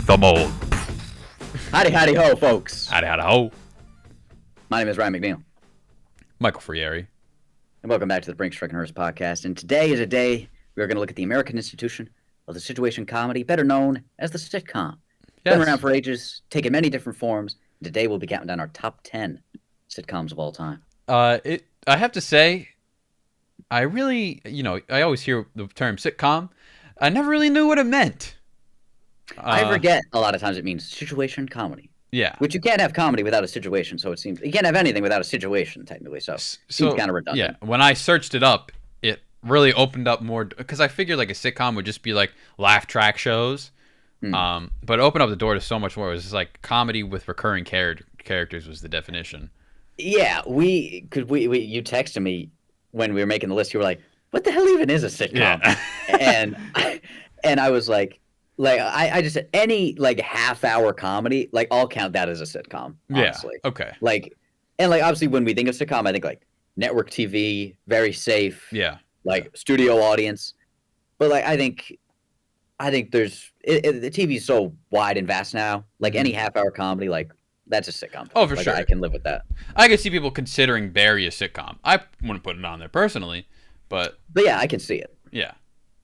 the mold. Howdy, howdy, ho, folks. Howdy, howdy, ho. My name is Ryan McNeil. Michael Frieri. And welcome back to the Brinx, Hearse podcast. And today is a day we are going to look at the American institution of the situation comedy, better known as the sitcom. Yes. Been around for ages, taken many different forms. Today we'll be counting down our top 10 sitcoms of all time. I have to say, I really, I always hear the term sitcom. I never really knew what it meant. I forget a lot of times it means situation comedy. Yeah. Which you can't have comedy without a situation, so it seems you can't have anything without a situation, technically. So seems kind of redundant. Yeah. When I searched it up, it really opened up more because I figured like a sitcom would just be like laugh track shows. But it opened up the door to so much more. It was just like comedy with recurring characters was the definition. Yeah, you texted me when we were making the list. You were like, "What the hell even is a sitcom?" Yeah. and I was like I just said any like half-hour comedy, like I'll count that as a sitcom. Honestly. Yeah. Okay. And obviously when we think of sitcom, I think like network TV, very safe. Yeah. Like studio audience, but like I think there's the TV's so wide and vast now. Like any half-hour comedy, like that's a sitcom. Oh, for sure. I can live with that. I can see people considering Barry a sitcom. I wouldn't put it on there personally, but yeah, I can see it. Yeah.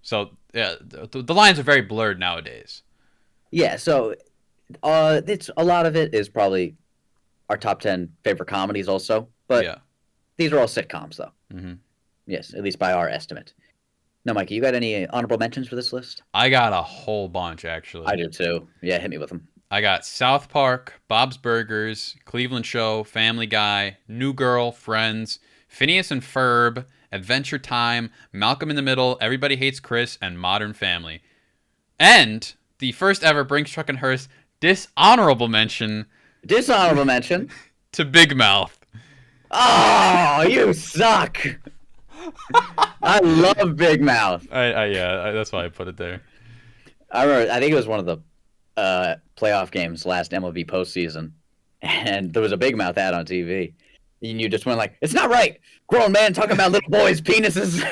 So yeah, the lines are very blurred nowadays. Yeah. So, it's a lot of it is probably our top 10 favorite comedies also, but yeah, these are all sitcoms though. Mm-hmm. Yes, at least by our estimate. Now, Mikey, you got any honorable mentions for this list? I got a whole bunch actually. I do too. Yeah, hit me with them. I got South Park, Bob's Burgers, Cleveland Show, Family Guy, New Girl, Friends, Phineas and Ferb, Adventure Time, Malcolm in the Middle, Everybody Hates Chris, and Modern Family. And the first ever Brinks, Truck, and Hearse dishonorable mention. Dishonorable mention? To Big Mouth. Oh, you suck! I love Big Mouth. That's why I put it there. I remember, I think it was one of the playoff games last MLB postseason, and there was a Big Mouth ad on TV. And you just went like, "It's not right. Grown man talking about little boys' penises."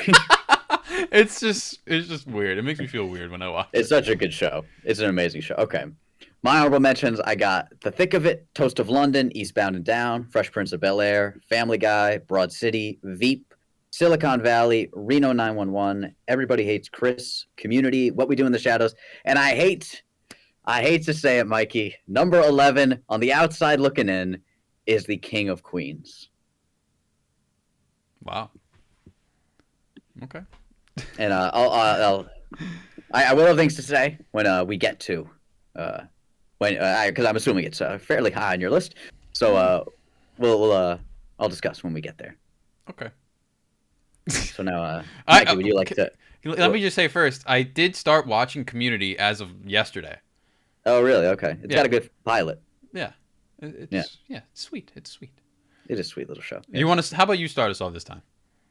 It's just weird. It makes me feel weird when I watch it. It's such a good show. It's an amazing show. Okay. My honorable mentions, I got The Thick of It, Toast of London, Eastbound and Down, Fresh Prince of Bel-Air, Family Guy, Broad City, Veep, Silicon Valley, Reno 911, Everybody Hates Chris, Community, What We Do in the Shadows, and I hate to say it, Mikey, number 11 on the outside looking in is The King of Queens. Wow. Okay. And I will have things to say when we get to because I'm assuming it's fairly high on your list. So I'll discuss when we get there. Okay. So now, Mikey, would you like to? Let me just say first, I did start watching Community as of yesterday. Oh, really? Okay. It's got a good pilot. Yeah. It's sweet. It's sweet. It is a sweet little show. Yeah. How about you start us off this time?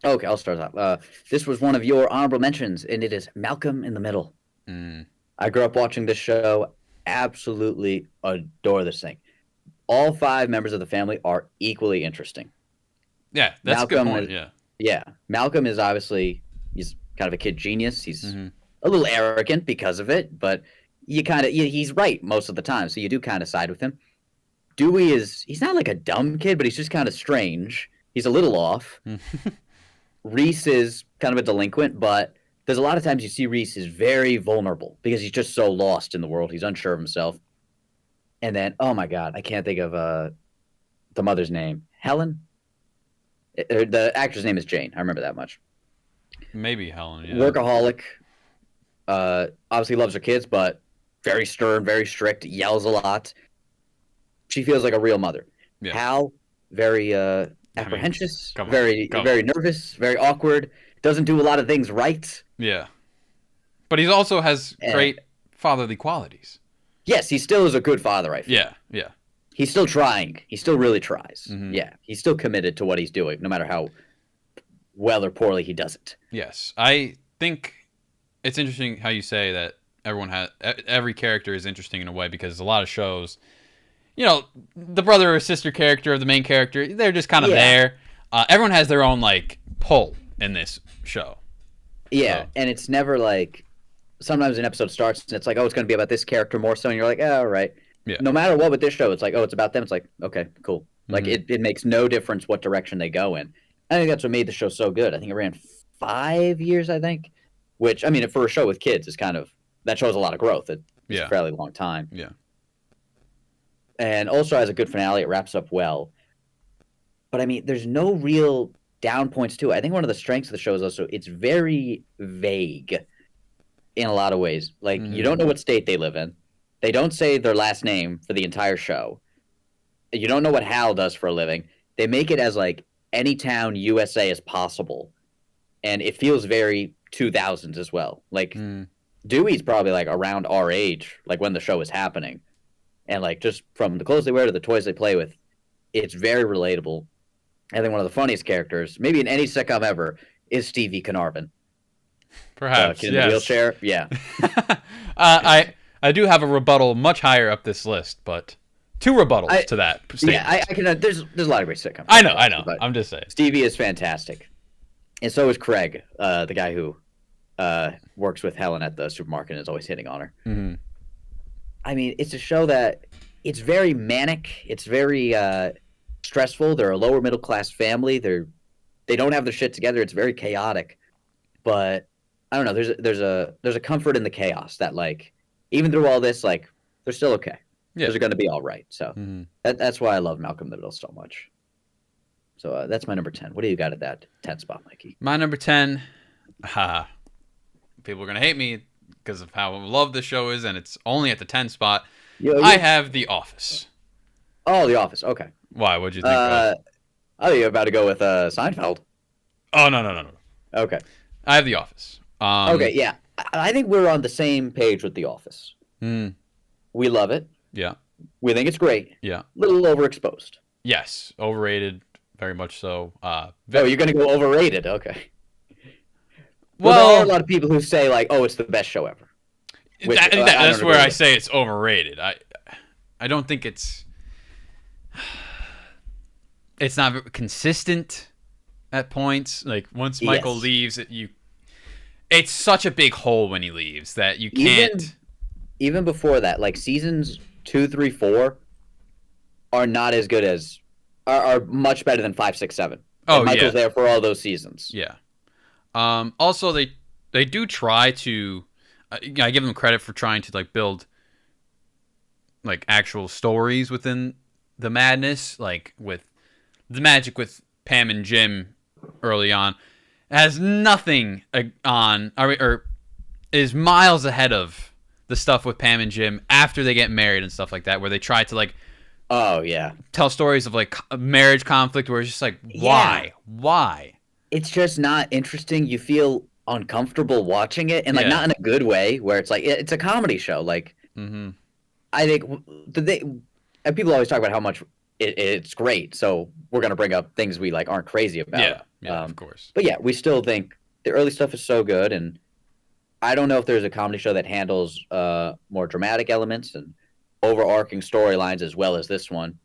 Okay, I'll start off. This was one of your honorable mentions, and it is Malcolm in the Middle. I grew up watching this show. Absolutely adore this thing. All 5 members of the family are equally interesting. Yeah, that's Malcolm, a good point. Yeah. Malcolm is obviously, he's kind of a kid genius. He's a little arrogant because of it, but he's right most of the time, so you do kind of side with him. Dewey he's not like a dumb kid, but he's just kind of strange. He's a little off. Reese is kind of a delinquent, but there's a lot of times you see Reese is very vulnerable because he's just so lost in the world. He's unsure of himself. And then, oh my God, I can't think of the mother's name. Helen? The actress name is Jane. I remember that much. Maybe Helen, yeah. Workaholic. Obviously loves her kids, but very stern, very strict, yells a lot. She feels like a real mother. Yeah. Hal, very apprehensive, very nervous, very awkward. Doesn't do a lot of things right. Yeah. But he also has great fatherly qualities. Yes, he still is a good father, I feel. Yeah. He's still trying. He still really tries. Yeah. He's still committed to what he's doing, no matter how well or poorly he does it. Yes. I think it's interesting how you say that every character is interesting in a way, because a lot of shows, the brother or sister character of the main character, they're just kind of there. Everyone has their own, pull in this show. Yeah, so. And it's never sometimes an episode starts and it's like, oh, it's going to be about this character more so, and you're like, oh, all right. Yeah. No matter what with this show, it's like, oh, it's about them. It's like, okay, cool. Like Mhm. it makes no difference what direction they go in. I think that's what made the show so good. I think it ran 5 years, I think, which I mean, for a show with kids is kind of that shows a lot of growth. It's a Yeah. fairly long time, Yeah. and also has a good finale. It wraps up well. But I mean, there's no real down points to it. I think one of the strengths of the show is also it's very vague in a lot of ways. Like you don't know what state they live in. They don't say their last name for the entire show. You don't know what Hal does for a living. They make it as like any town USA as possible, and it feels very 2000s as well. Like Dewey's probably like around our age, like when the show is happening, and like just from the clothes they wear to the toys they play with, it's very relatable. I think one of the funniest characters, maybe in any sitcom ever, is Stevie Carnarvon. Perhaps. Kid in Yes. the wheelchair. Yeah. I do have a rebuttal much higher up this list, but two rebuttals to that statement. Yeah, I can. There's a lot of great sitcoms. I know. I'm just saying. Stevie is fantastic, and so is Craig, the guy who works with Helen at the supermarket and is always hitting on her. Mm-hmm. I mean, it's a show that it's very manic. It's very stressful. They're a lower middle class family. They don't have their shit together. It's very chaotic, but I don't know. There's a comfort in the chaos that like even through all this, like they're still okay. Yeah. They're going to be all right. So that's why I love Malcolm in the Middle so much. So that's my number 10. What do you got at that 10 spot, Mikey? My number 10. People are gonna hate me because of how loved the show is, and it's only at the 10 spot. I have The Office. Oh, The Office. Okay. Why? What'd you think? I thought you were about to go with Seinfeld. Oh no. Okay. I have The Office. Okay, yeah. I think we're on the same page with The Office. We love it. Yeah. We think it's great. Yeah. Little overexposed. Yes, overrated, very much so. You're gonna go overrated. Okay. Well, there are a lot of people who say like, "Oh, it's the best show ever." Which, that's where I say it's overrated. I don't think it's not consistent at points. Like once Michael leaves, it's such a big hole when he leaves that you can't. Even before that, like seasons 2, 3, 4 are not as good as are much better than 5, 6, 7. And Michael's there for all those seasons. Yeah. Also, they do try to. I give them credit for trying to like build like actual stories within the madness, like with the magic with Pam and Jim early on. It has nothing on or is miles ahead of the stuff with Pam and Jim after they get married and stuff like that, where they try to like. Oh yeah. Tell stories of like marriage conflict where it's just like why? It's just not interesting. You feel uncomfortable watching it, and like not in a good way. Where it's like it's a comedy show. Like I think people always talk about how much it's great. So we're gonna bring up things we like aren't crazy about. Yeah, of course. But yeah, we still think the early stuff is so good, and I don't know if there's a comedy show that handles more dramatic elements and overarching storylines as well as this one.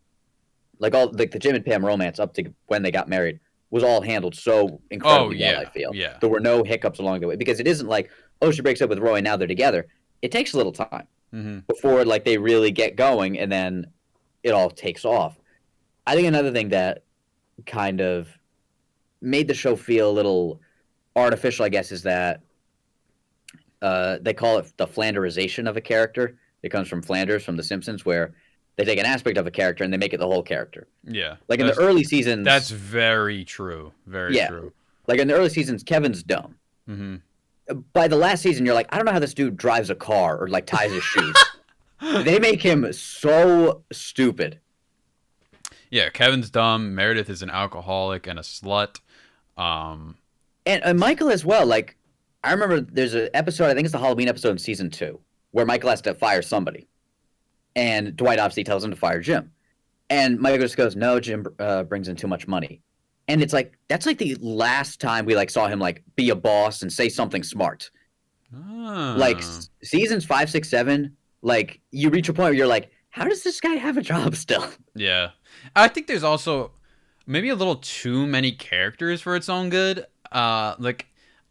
Like the Jim and Pam romance up to when they got married was all handled so incredibly well, I feel. Yeah. There were no hiccups along the way because it isn't like, oh, she breaks up with Roy and now they're together. It takes a little time before like they really get going and then it all takes off. I think another thing that kind of made the show feel a little artificial, I guess, is that they call it the Flanderization of a character. It comes from Flanders from The Simpsons, where they take an aspect of a character and they make it the whole character. Yeah. Like in the early seasons. That's very true. Very true. Like in the early seasons, Kevin's dumb. By the last season, you're like, I don't know how this dude drives a car or like ties his shoes. They make him so stupid. Yeah, Kevin's dumb. Meredith is an alcoholic and a slut. And Michael as well. Like, I remember there's an episode, I think it's the Halloween episode in season 2, where Michael has to fire somebody. And Dwight obviously tells him to fire Jim. And Michael just goes, no, Jim brings in too much money. And it's like, that's like the last time we like saw him like be a boss and say something smart. Like seasons 5, 6, 7, like you reach a point where you're like, how does this guy have a job still? Yeah. I think there's also maybe a little too many characters for its own good. Like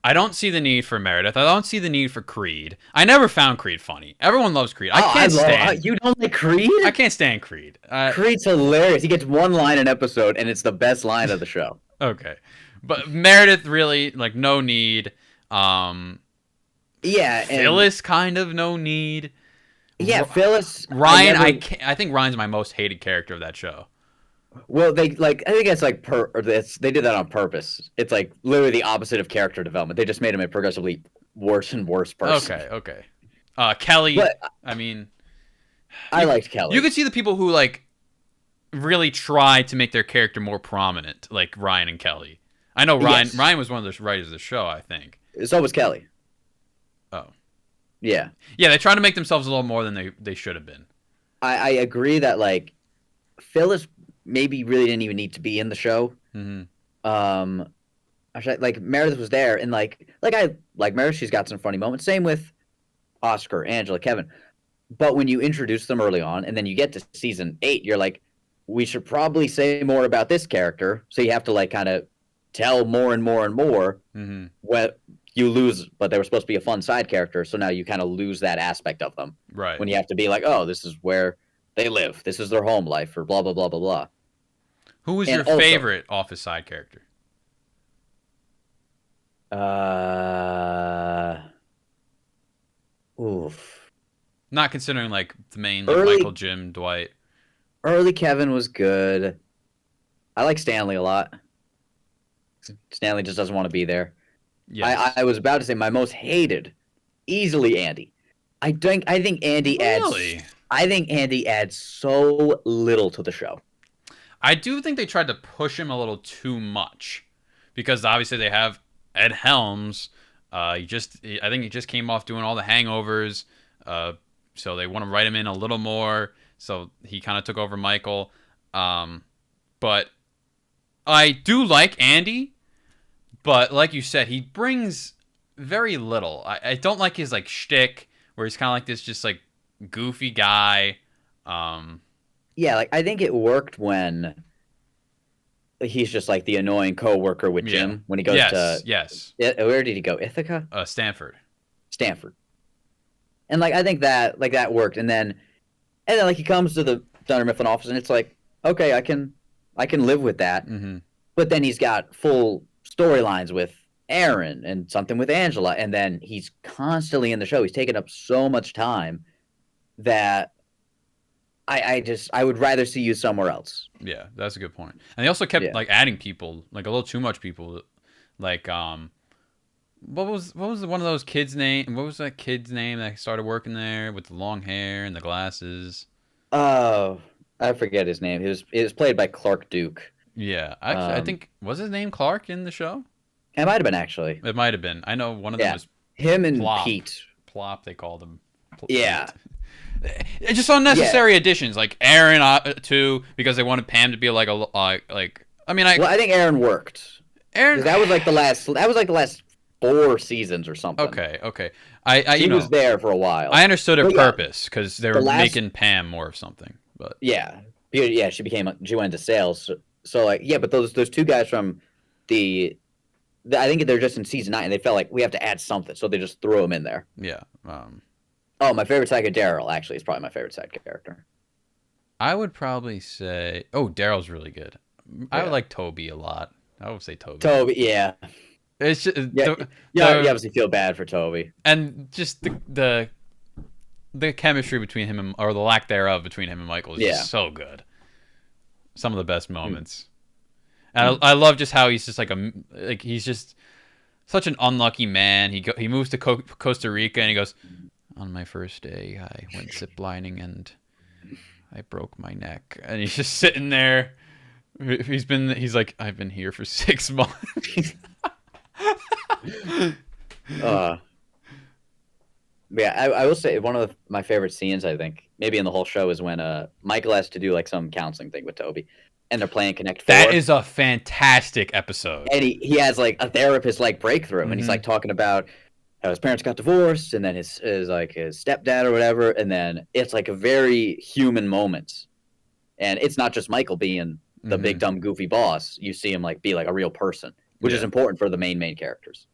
I don't see the need for Meredith. I don't see the need for Creed. I never found Creed funny. Everyone loves Creed. I can't stand. You don't like Creed? I can't stand Creed. Creed's hilarious. He gets one line an episode, and it's the best line of the show. Okay, but Meredith really like no need. Yeah, Phyllis kind of no need. Yeah, Phyllis. Ryan, I think Ryan's my most hated character of that show. Well, I think it's like they did that on purpose. It's like literally the opposite of character development. They just made him a progressively worse and worse person. Okay. Kelly. But, I mean, I liked Kelly. You could see the people who like really tried to make their character more prominent, like Ryan and Kelly. I know Ryan. Yes. Ryan was one of the writers of the show, I think. So was Kelly. Oh. Yeah. Yeah, they tried to make themselves a little more than they should have been. I agree that like Phyllis maybe really didn't even need to be in the show. Mm-hmm. Like Meredith was there, and like I like Meredith. She's got some funny moments. Same with Oscar, Angela, Kevin. But when you introduce them early on, and then you get to season 8, you're like, we should probably say more about this character. So you have to like kind of tell more and more and more. Mm-hmm. What you lose, but they were supposed to be a fun side character, so now you kind of lose that aspect of them. Right. When you have to be like, oh, this is where they live. This is their home life, or blah blah blah blah blah. Who was your favorite Office side character? Oof. Not considering like the main like Michael, Jim, Dwight. Early Kevin was good. I like Stanley a lot. Stanley just doesn't want to be there. Yes. I was about to say my most hated, easily Andy. I think Andy really? I think Andy adds so little to the show. I do think they tried to push him a little too much, because obviously they have Ed Helms. I think he just came off doing all the Hangovers, so they want to write him in a little more. So he kind of took over Michael, but I do like Andy. But like you said, he brings very little. I don't like his like shtick, where he's kind of like this just like goofy guy. Yeah, like I think it worked when he's just like the annoying coworker with Jim when he goes to where did he go? Ithaca? Stanford. And like I think that worked, and then like he comes to the Dunder Mifflin office, and it's like, okay, I can live with that. Mm-hmm. But then he's got full storylines with Aaron and something with Angela, and then he's constantly in the show. He's taking up so much time that I would rather see you somewhere else. Yeah, that's a good point. And they also kept like adding people, like a little too much people. Like what was one of those kids' name? What was that kid's name that started working there with the long hair and the glasses? Oh, I forget his name. It was played by Clark Duke. Yeah, actually, I think was his name Clark in the show. It might have been actually. It might have been. I know one of them was him and Plop. Pete. Plop, they called him. Yeah. It's just unnecessary additions, like Aaron too, because they wanted Pam to be like I think Aaron worked. That was like the last 4 seasons or something. Okay. He was there for a while. I understood her purpose because they were making Pam more of something. But yeah, she went into sales. So like but those 2 guys from I think they're just in season 9, and they felt like we have to add something, so they just threw them in there. Yeah. Oh, my favorite sidekick, Daryl, actually, is probably my favorite side character. I would probably say... Oh, Daryl's really good. Yeah. I would like Toby a lot. I would say Toby. Yeah. It's just... You obviously feel bad for Toby. And just the chemistry between him, or the lack thereof between him and Michael is just so good. Some of the best moments. And I love just how he's just he's just such an unlucky man. He moves to Costa Rica, and he goes... On my first day, I went ziplining and I broke my neck. And he's just sitting there. He's like, I've been here for 6 months. I will say one of my favorite scenes, I think, maybe in the whole show, is when Michael has to do like some counseling thing with Toby, and they're playing Connect 4. That is a fantastic episode. And he has like a therapist like breakthrough, and he's like talking about how his parents got divorced, and then his stepdad or whatever, and then it's like a very human moment. And it's not just Michael being the big dumb goofy boss. You see him like be like a real person, which is important for the main characters.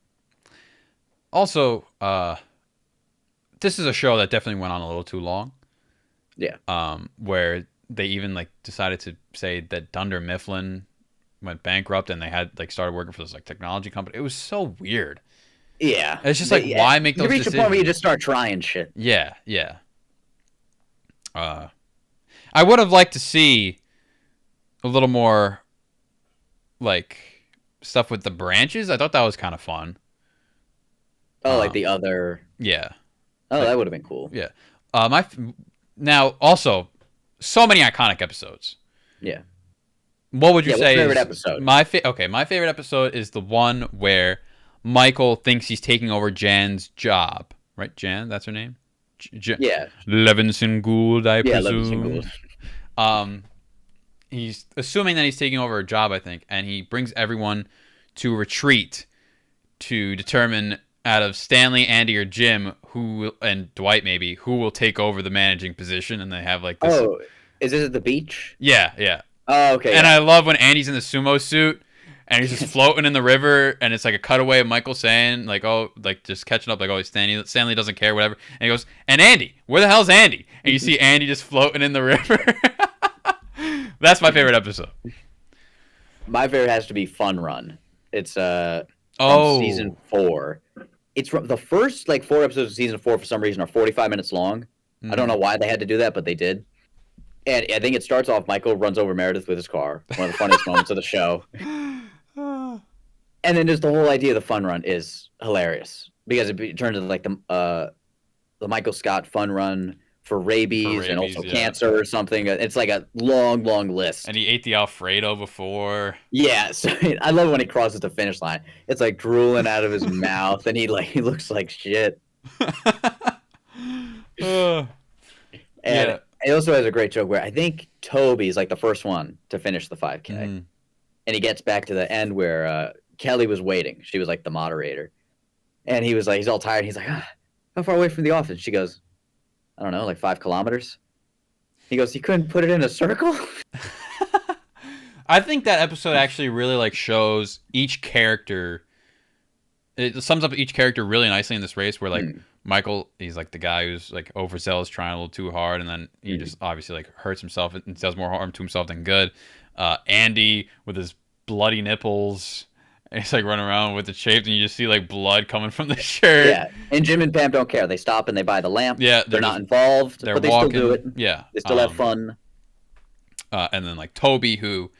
Also, this is a show that definitely went on a little too long. Yeah. Where they even like decided to say that Dunder Mifflin went bankrupt and they had like started working for this like technology company. It was so weird. Yeah. It's just like, why make You those reach a decisions? point where you just start trying shit. Yeah, yeah. I would have liked to see a little more like stuff with the branches. I thought that was kind of fun. Oh, like the other. Yeah, Oh, like, that would have been cool. yeah. Now also so many iconic episodes. Yeah. What would you say favorite is episode? my favorite episode is the one where Michael thinks he's taking over Jan's job. Right, Jan, that's her name. Yeah. Levinson Gould, I Yeah, presume. Levinson Gould. He's assuming that he's taking over a job, I think, and he brings everyone to a retreat to determine out of Stanley, Andy, or Jim and Dwight maybe who will take over the managing position, and they have like this. Oh, is this at the beach? Yeah, yeah. Oh, okay. And yeah. I love when Andy's in the sumo suit and he's just floating in the river, and it's like a cutaway of Michael saying like, "Oh, like just catching up, like, oh, Stanley doesn't care, whatever." And he goes, "And Andy, where the hell's Andy?" And you see Andy just floating in the river. That's my favorite episode. My favorite has to be Fun Run. It's from season 4. It's from the first like 4 episodes of season 4 for some reason are 45 minutes long. I don't know why they had to do that, but they did. And I think it starts off Michael runs over Meredith with his car. One of the funniest moments of the show. And then just the whole idea of the Fun Run is hilarious because it turns into like the Michael Scott Fun Run for rabies and also cancer or something. It's like a long, long list. And he ate the Alfredo before. Yeah, so I love when he crosses the finish line. It's like drooling out of his mouth, and he looks like shit. And it also has a great joke where I think Toby's like the first one to finish the 5K, and he gets back to the end where Kelly was waiting. She was like the moderator, and he was like, he's all tired. He's like, how far away from the office? She goes, I don't know, like 5 kilometers. He goes, you couldn't put it in a circle? I think that episode actually really like shows each character. It sums up each character really nicely in this race where like Michael, he's like the guy who's like overzealous, trying a little too hard, and then he just obviously like hurts himself and does more harm to himself than good. Andy with his bloody nipples. He's like running around with it shaved, and you just see like blood coming from the shirt. Yeah, and Jim and Pam don't care. They stop and they buy the lamp. Yeah, they're not involved, but they still do it. Yeah, they still have fun. And then like Toby, who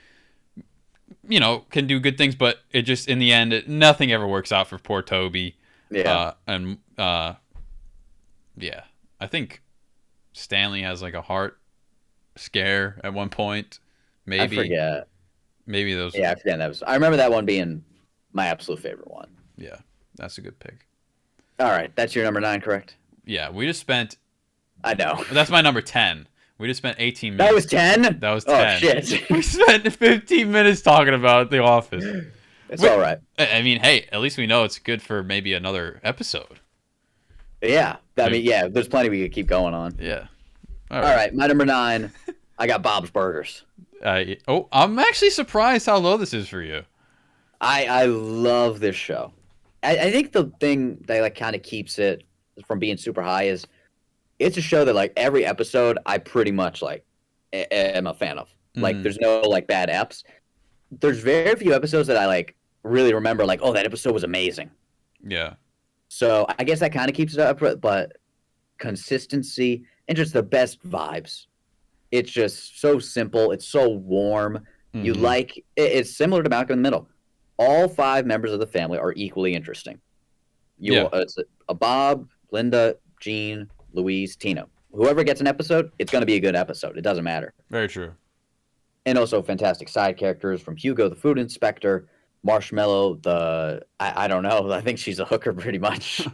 can do good things, but it just in the end, nothing ever works out for poor Toby. Yeah, yeah, I think Stanley has like a heart scare at one point. Maybe I forget. Maybe those. Yeah, I forget that was. I remember that one being my absolute favorite one. Yeah, that's a good pick. All right, that's your number 9, correct? Yeah, we just spent. I know. That's my number 10. We just spent 18 minutes. That was 10? That was 10. Oh, shit. We spent 15 minutes talking about The Office. It's all right. I mean, hey, at least we know it's good for maybe another episode. Yeah. I mean, yeah, there's plenty we could keep going on. Yeah. All right, my number 9, I got Bob's Burgers. I'm actually surprised how low this is for you. I love this show. I think the thing that like kind of keeps it from being super high is it's a show that like every episode I pretty much like am a fan of. Like there's no like bad eps. There's very few episodes that I like really remember like, oh, that episode was amazing. Yeah. So I guess that kind of keeps it up, but consistency and just the best vibes. It's just so simple. It's so warm. You like it's similar to Malcolm in the Middle. All 5 members of the family are equally interesting. It's a Bob, Linda, Gene, Louise, Tino. Whoever gets an episode, it's going to be a good episode. It doesn't matter. Very true. And also fantastic side characters from Hugo, the food inspector, Marshmallow, I don't know. I think she's a hooker pretty much.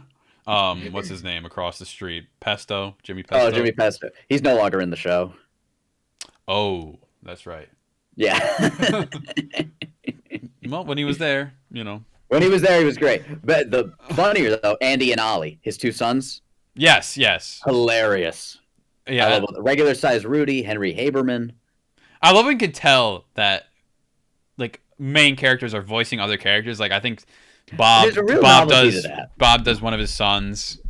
What's his name across the street? Pesto? Jimmy Pesto? Oh, Jimmy Pesto. He's no longer in the show. Oh, that's right. Yeah. Well, when he was there, When he was there, he was great. But the funnier, though, Andy and Ollie, his 2 sons. Yes. Hilarious. Yeah. I love it. Regular size Rudy, Henry Haberman. I love when you can tell that, like, main characters are voicing other characters. Like I think There's a real novelty to that. Bob does one of his sons,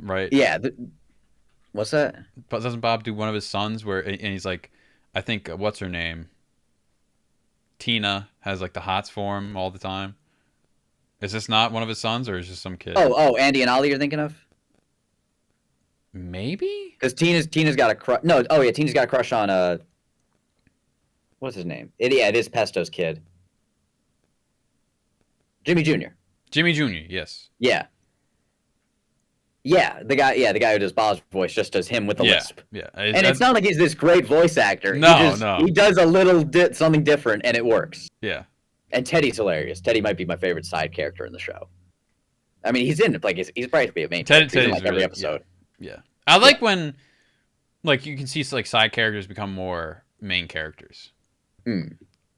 right? Yeah. What's that? But doesn't Bob do one of his sons where and he's like, I think what's her name? Tina has like the hots for him all the time. Is this not one of his sons, or is this some kid? Oh, Andy and Ollie you're thinking of? Maybe. Because Tina's got a crush. No, oh yeah, Tina's got a crush on what's his name? It is Pesto's kid. Jimmy Jr. Jimmy Jr. Yes. Yeah. Yeah, the guy who does Bob's voice just does him with the lisp. Yeah. And it's not like he's this great voice actor. No. He does a little something different, and it works. Yeah. And Teddy's hilarious. Teddy might be my favorite side character in the show. I mean, he's in it. Like he's probably a main character in like every episode. Yeah. I like when, like, you can see like side characters become more main characters.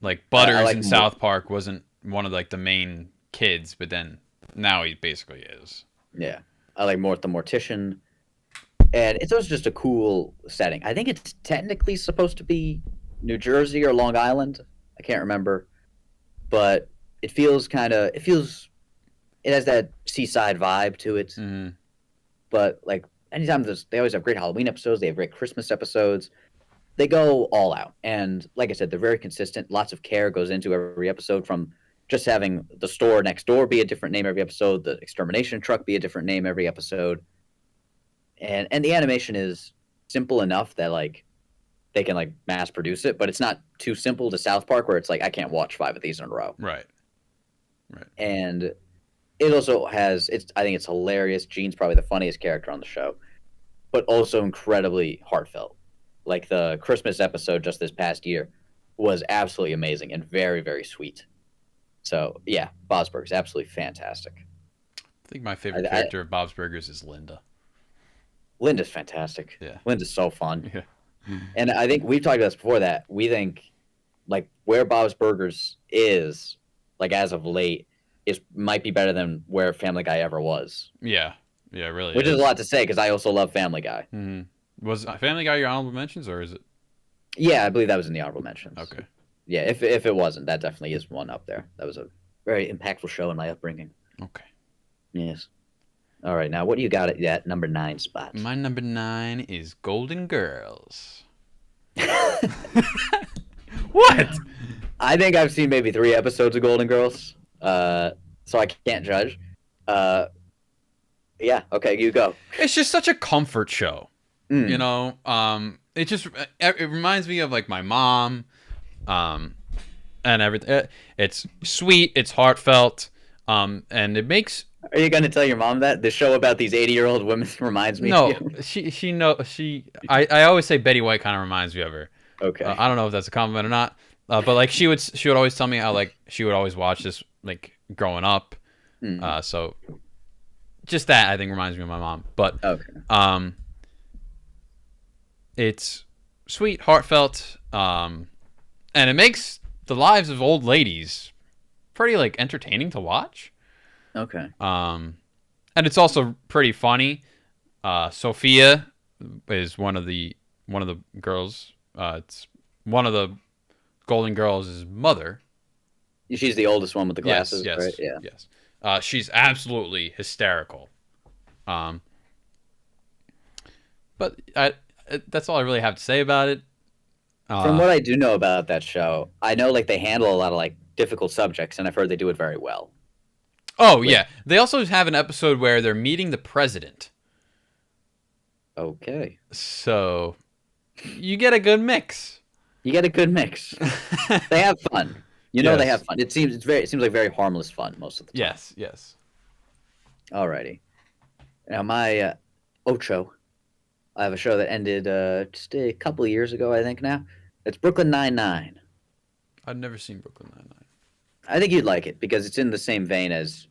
Like Butters in South Park wasn't one of like the main kids, but then now he basically is. Yeah. I like Mort the Mortician. And it's also just a cool setting. I think it's technically supposed to be New Jersey or Long Island. I can't remember. But it has that seaside vibe to it. Mm-hmm. But like anytime they always have great Halloween episodes. They have great Christmas episodes. They go all out. And like I said, they're very consistent. Lots of care goes into every episode, from just having the store next door be a different name every episode, the extermination truck be a different name every episode. And the animation is simple enough that like they can like mass produce it, but it's not too simple to South Park where it's like I can't watch 5 of these in a row. Right. And it also has I think it's hilarious. Gene's probably the funniest character on the show, but also incredibly heartfelt. Like the Christmas episode just this past year was absolutely amazing and very, very sweet. So yeah, Bob's Burgers, absolutely fantastic. I think my favorite character of Bob's Burgers is Linda. Linda's fantastic. Yeah. Linda's so fun. Yeah. And I think we've talked about this before, that we think like where Bob's Burgers is, like as of late, might be better than where Family Guy ever was. Yeah. Yeah, really. Which is a lot to say because I also love Family Guy. Mm-hmm. Was Family Guy your honorable mentions, or is it? Yeah, I believe that was in the honorable mentions. Okay. Yeah, if it wasn't, that definitely is one up there. That was a very impactful show in my upbringing. Okay. Yes. All right, now what do you got at that number 9 spot? My number 9 is Golden Girls. What? I think I've seen maybe 3 episodes of Golden Girls, so I can't judge. Yeah, okay, you go. It's just such a comfort show. You know, it reminds me of like my mom, and everything. It's sweet, it's heartfelt, and it makes. Are you going to tell your mom that the show about these 80-year-old women reminds me of you? I always say Betty White kind of reminds me of her. Okay. I don't know if that's a compliment or not, but like she would always tell me how like she would always watch this like growing up. So just that I think reminds me of my mom. But okay. It's sweet, heartfelt, and it makes the lives of old ladies pretty like entertaining to watch. Okay. And it's also pretty funny. Sophia is one of the girls. It's one of the Golden Girls' mother. She's the oldest one with the glasses, yes, right? Yeah. Yes. She's absolutely hysterical. But that's all I really have to say about it. From what I do know about that show, I know like they handle a lot of like difficult subjects, and I've heard they do it very well. Oh, yeah. They also have an episode where they're meeting the president. Okay. So you get a good mix. You get a good mix. They have fun. You know, they have fun. It seems like very harmless fun most of the time. Yes. Alrighty. Now my Ocho. I have a show that ended just a couple of years ago, I think now. It's Brooklyn Nine-Nine. I've never seen Brooklyn Nine-Nine. I think you'd like it because it's in the same vein as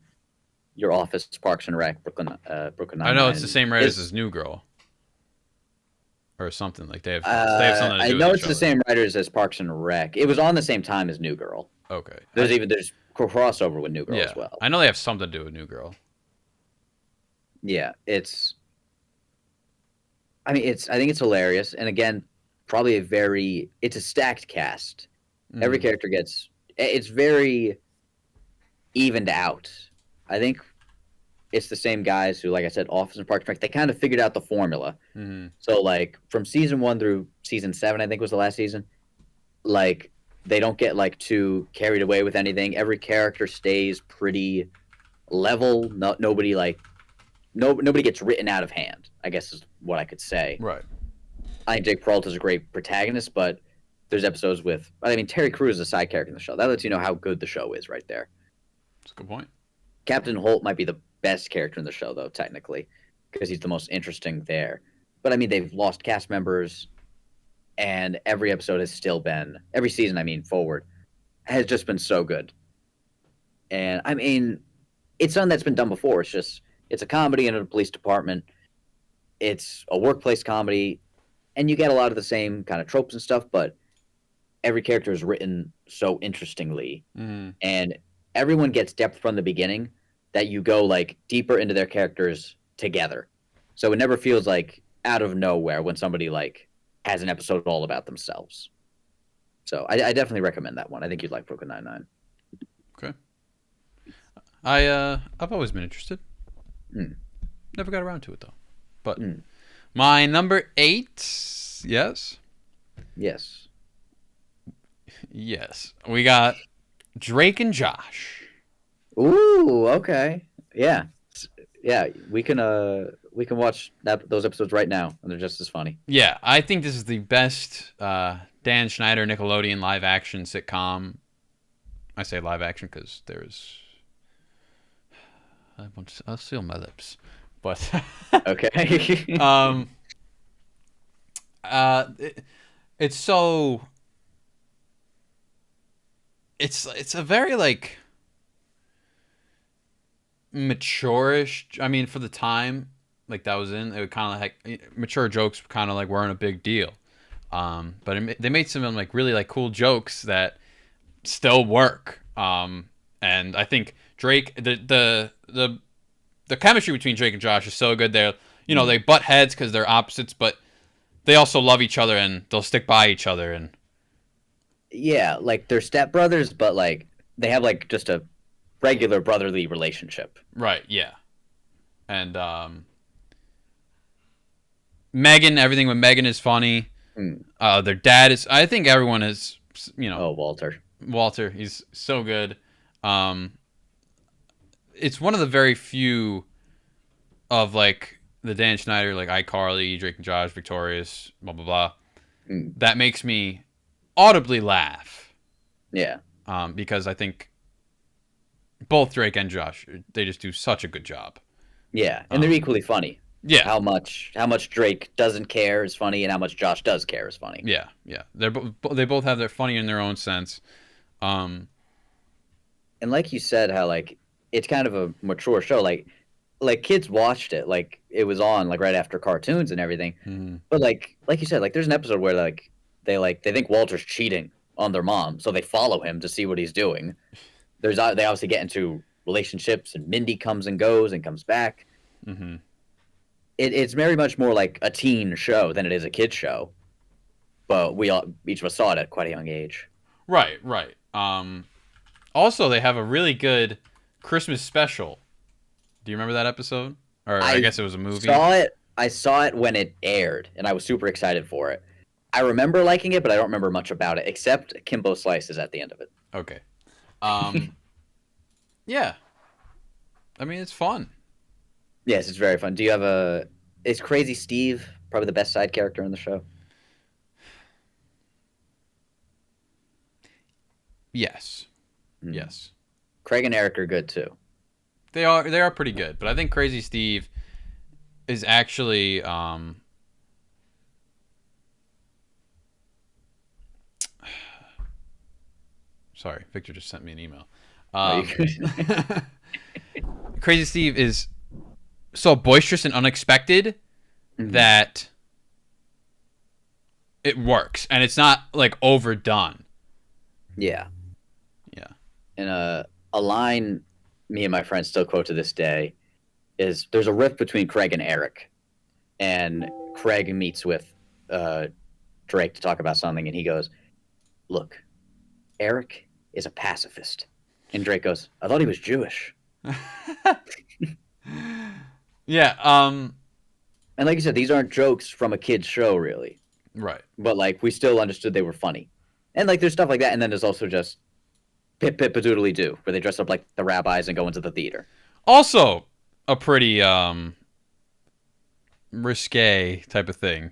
Your Office, Parks and Rec, Brooklyn Nine-Nine. I know it's the same writers as New Girl. Or something. Like they have something to do I know with it's each the other. same writers as Parks and Rec. It was on the same time as New Girl. Okay. There's crossover with New Girl as well. I know they have something to do with New Girl. Yeah, I think it's hilarious, and again, probably it's a stacked cast. Every character gets It's very evened out. I think it's the same guys who, like I said, Office and Parks and Rec. They kind of figured out the formula. Mm-hmm. So like from season 1 through season 7, I think was the last season. Like they don't get like too carried away with anything. Every character stays pretty level. Nobody like nobody gets written out of hand, I guess is what I could say. Right. I think Jake Peralta is a great protagonist, but there's episodes with, I mean, Terry Crews is a side character in the show. That lets you know how good the show is right there. That's a good point. Captain Holt might be the best character in the show, though, technically, because he's the most interesting there. But I mean, they've lost cast members, and every episode has still been, every season, I mean, forward, has just been so good. And I mean, it's something that's been done before. It's just, it's a comedy in a police department. It's a workplace comedy, and you get a lot of the same kind of tropes and stuff, but every character is written so interestingly, and everyone gets depth from the beginning that you go like deeper into their characters together. So it never feels like out of nowhere when somebody like has an episode all about themselves. So I definitely recommend that one. I think you'd like Brooklyn Nine-Nine. Okay. I've always been interested. Never got around to it though. But my number 8, yes. Yes. We got Drake and Josh. Ooh, okay. Yeah. We can watch those episodes right now, and they're just as funny. Yeah, I think this is the best Dan Schneider Nickelodeon live action sitcom. I say live action because there's. I'll seal my lips, but okay. It's so. It's a very like mature-ish. I mean, for the time like that was in, it would kind of like mature jokes kind of like weren't a big deal. But they made some like really like cool jokes that still work. And I think Drake, the chemistry between Drake and Josh is so good. They're they butt heads because they're opposites, but they also love each other and they'll stick by each other. And yeah, like they're stepbrothers, but like they have like just a regular brotherly relationship. Right. Yeah. And Megan, everything with Megan is funny. Their dad is. I think everyone is. Oh, Walter. Walter, he's so good. It's one of the very few of like the Dan Schneider, like iCarly, Drake and Josh, Victorious, blah blah blah, that makes me audibly laugh. Yeah. Because I think both Drake and Josh, they just do such a good job. Yeah, and they're equally funny. Yeah. How much Drake doesn't care is funny, and how much Josh does care is funny. Yeah. They both have their funny in their own sense. And like you said, how like it's kind of a mature show. Like kids watched it, like it was on like right after cartoons and everything. But like you said, like there's an episode where like they think Walter's cheating on their mom, so they follow him to see what he's doing. They obviously get into relationships, and Mindy comes and goes and comes back. It's very much more like a teen show than it is a kid's show. But each of us saw it at quite a young age. Right. Also, they have a really good Christmas special. Do you remember that episode? Or I guess it was a movie. I saw it when it aired, and I was super excited for it. I remember liking it, but I don't remember much about it, except Kimbo Slice is at the end of it. Okay. Yeah. I mean, it's fun. Yes, it's very fun. Do you have is Crazy Steve probably the best side character in the show? Yes. Yes. Craig and Eric are good too. They are pretty good, but I think Crazy Steve is actually sorry, Victor just sent me an email. Crazy Steve is so boisterous and unexpected that it works, and it's not like overdone. Yeah. And a line me and my friends still quote to this day is there's a rift between Craig and Eric, and Craig meets with Drake to talk about something, and he goes, "Look, Eric is a pacifist. And Drake goes, I thought he was Jewish. Yeah. And like you said, these aren't jokes from a kid's show, really. Right. But like we still understood they were funny. And like there's stuff like that, and then there's also just Pip Pip Padoodly Doo, where they dress up like the rabbis and go into the theater. Also, a pretty risque type of thing.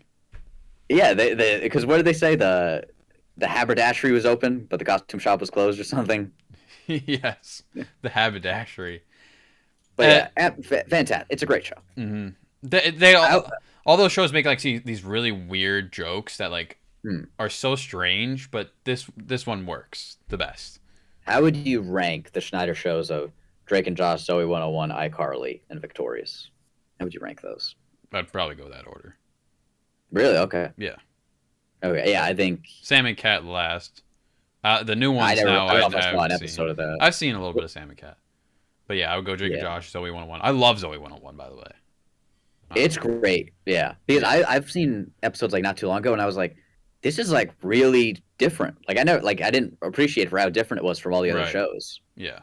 Yeah, they because what did they say? The haberdashery was open, but the costume shop was closed or something. Yes, the haberdashery. But yeah, fantastic. It's a great show. Mm-hmm. All those shows make like these really weird jokes that like are so strange, but this one works the best. How would you rank the Schneider shows of Drake and Josh, Zoe 101, iCarly, and Victorious? How would you rank those? I'd probably go that order. Really? Okay. Yeah. Okay. Yeah, I think Sam and Cat last. The new ones now. I almost saw an episode of that. I've seen a little bit of Sam and Cat, but yeah, I would go Drake and Josh, Zoe 101. I love Zoe 101, by the way. It's great. Yeah, because I've seen episodes like not too long ago, and I was like, this is like really different. Like I didn't appreciate for how different it was from all the other shows. Yeah.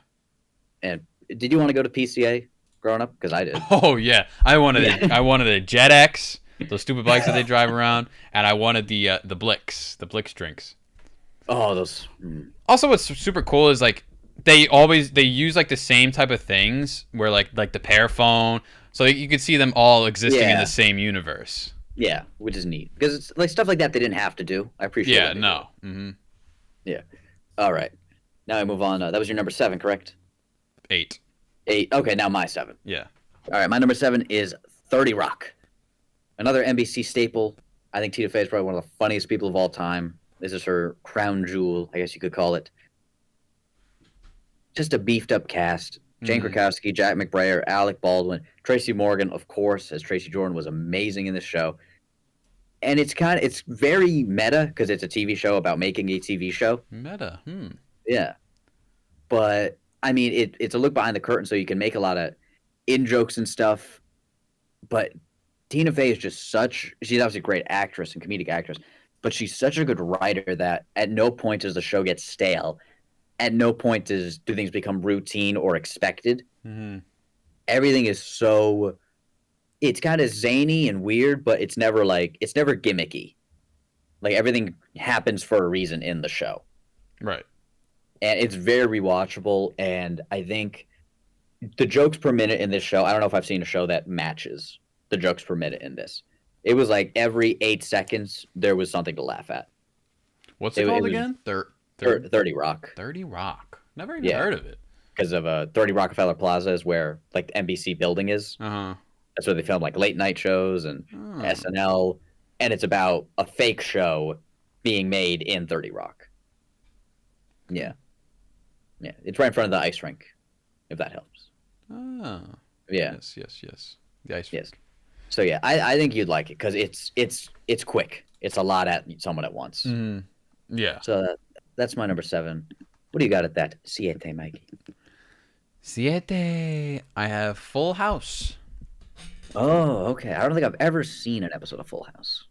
And did you want to go to PCA growing up? Because I did. Oh yeah, I wanted a Jet X, those stupid bikes that they drive around, and I wanted the Blix drinks. Oh, those. Also, what's super cool is like they use like the same type of things where like the pear phone, so you could see them all existing in the same universe. Yeah, which is neat because it's like stuff like that they didn't have to do. I appreciate. Yeah. No. Mm-hmm. Yeah. All right. Now I move on. That was your number 7, correct? 8. 8. Okay, now my 7. Yeah. All right, my number 7 is 30 Rock. Another NBC staple. I think Tina Fey is probably one of the funniest people of all time. This is her crown jewel, I guess you could call it. Just a beefed up cast. Jane Krakowski, Jack McBrayer, Alec Baldwin, Tracy Morgan, of course, as Tracy Jordan was amazing in this show. And it's very meta because it's a TV show about making a TV show. Meta. Yeah. But I mean, it's a look behind the curtain, so you can make a lot of in-jokes and stuff. But Tina Fey is just she's obviously a great actress and comedic actress, but she's such a good writer that at no point does the show get stale. At no point do things become routine or expected. Mm-hmm. Everything is it's kind of zany and weird, but it's never gimmicky. Like everything happens for a reason in the show. Right. And it's very rewatchable, and I think the jokes per minute in this show, I don't know if I've seen a show that matches the jokes per minute in this. It was like every 8 seconds, there was something to laugh at. What's it called again? 30 Rock. 30 Rock. Never even heard of it. Because of 30 Rockefeller Plaza is where like the NBC building is. Uh-huh. That's where they film like late night shows and SNL. And it's about a fake show being made in 30 Rock. Yeah. Yeah. It's right in front of the ice rink, if that helps. Oh. Yeah. Yes. The ice rink. So yeah, I think you'd like it because it's quick. It's a lot at someone at once. Yeah. So that's my number 7. What do you got at that? Siete, Mikey. Siete. I have Full House. Oh, okay. I don't think I've ever seen an episode of Full House.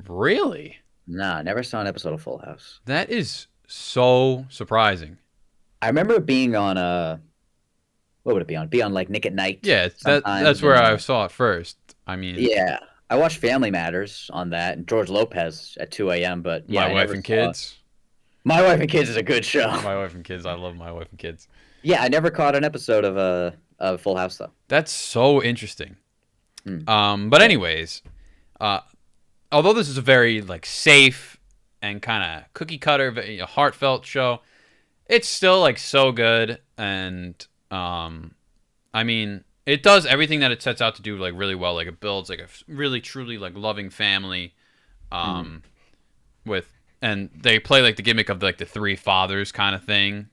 Really? Nah, never saw an episode of Full House. That is so surprising. I remember it being on what would it be on? Be on like Nick at Night. Yeah, that's where I saw it first. I mean, yeah, I watched Family Matters on that and George Lopez at 2 a.m. But yeah, My Wife and Kids. My Wife and Kids is a good show. My Wife and Kids. I love My Wife and Kids. Yeah, I never caught an episode of Full House though. That's so interesting. But anyways, although this is a very like safe and kind of cookie cutter, heartfelt show, it's still like so good. And I mean, it does everything that it sets out to do like really well. Like it builds like a really truly like loving family, and they play like the gimmick of like the 3 fathers kind of thing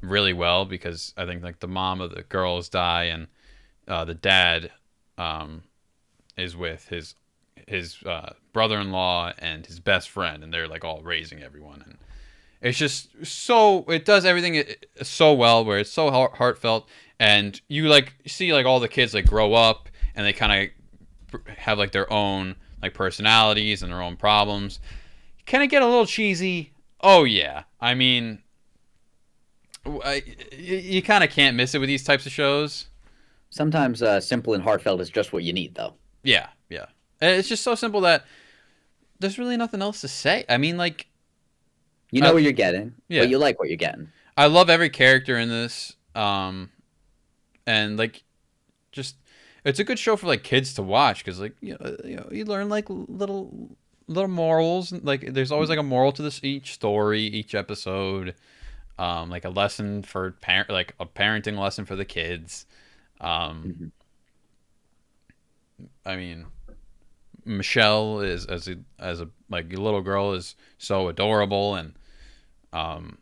really well, because I think like the mom of the girls die and the dad is with his brother-in-law and his best friend, and they're like all raising everyone, and it's just so it does everything so well where it's so heartfelt, and you like see like all the kids like grow up and they kind of have like their own like personalities and their own problems. Kind of get a little cheesy Oh yeah, I mean, you kind of can't miss it with these types of shows. Sometimes simple and heartfelt is just what you need, though. Yeah, yeah. It's just so simple that there's really nothing else to say. I mean, like, You know I, what you're getting, but yeah, you like what you're getting. I love every character in this. And like, just it's a good show for like kids to watch because like you learn like little morals. Like, there's always like a moral to this each story, each episode. Like a lesson for like a parenting lesson for the kids. Um, Mhm. I mean, Michelle is as a like little girl is so adorable, and um,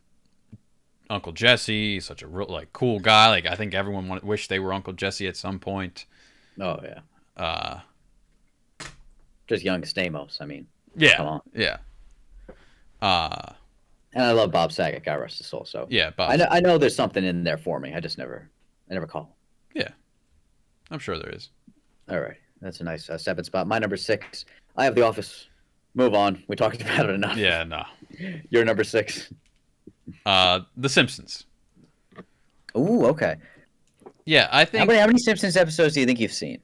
Uncle Jesse, such a real like cool guy. Like, I think everyone wished they were Uncle Jesse at some point. Oh yeah, Uh, just young Stamos. I mean, come yeah, on. yeah, uh, And I love Bob Saget. God rest his soul. So yeah. I Bob's, know there's something in there for me. I never call. yeah, I'm sure there is. All right, that's a nice seven spot. My number six. I have The Office. Move on. We talked about it enough. Yeah, no. Your number six. The Simpsons. Ooh, okay. Yeah, I think. How many Simpsons episodes do you think you've seen?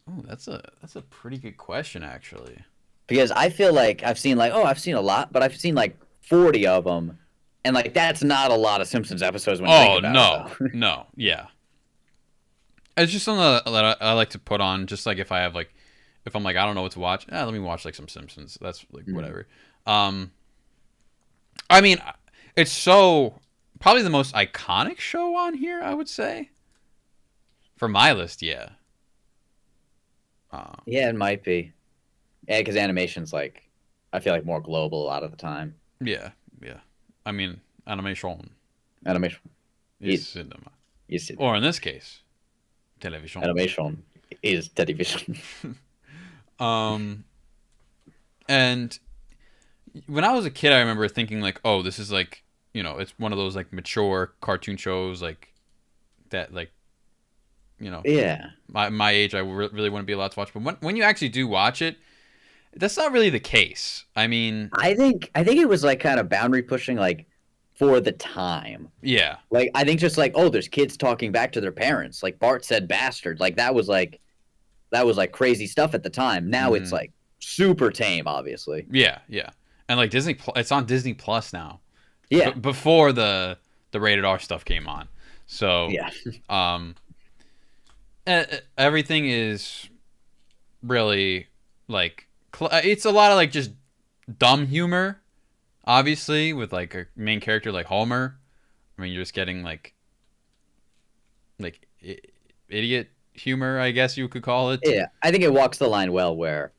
Oh, that's a pretty good question, actually. Because I feel like I've seen a lot, but I've seen like 40 of them, and like that's not a lot of Simpsons episodes when you think Oh about it, no, though. no, yeah. It's just something that I like to put on, just like if I have like, if I'm like I don't know what to watch, let me watch like some Simpsons. That's like Mm. whatever. I mean, it's so probably the most iconic show on here, I would say, for my list. Yeah. Uh, Yeah, it might be. Yeah, because animation's like I feel like more global a lot of the time. yeah, yeah. I mean, animation Animation is is cinema, is or in this case, television. animation is television. Um, and when I was a kid, I remember thinking like, oh, this is like, it's one of those like mature cartoon shows like that, like, Yeah, my age, I really wouldn't be allowed to watch. But when you actually do watch it, that's not really the case. I mean, I think it was like kind of boundary pushing, like for the time. yeah, Like I think just like oh, there's kids talking back to their parents. Like Bart said, "bastard." Like that was like crazy stuff at the time. Now it's hmm like super tame, obviously. yeah, yeah. And like it's on Disney Plus now. Yeah, Before the rated R stuff came on, so yeah, um, everything is really like it's a lot of like just dumb humor, obviously, with like a main character like Homer. I mean, you're just getting like idiot humor, I guess you could call it. yeah. I think it walks the line well where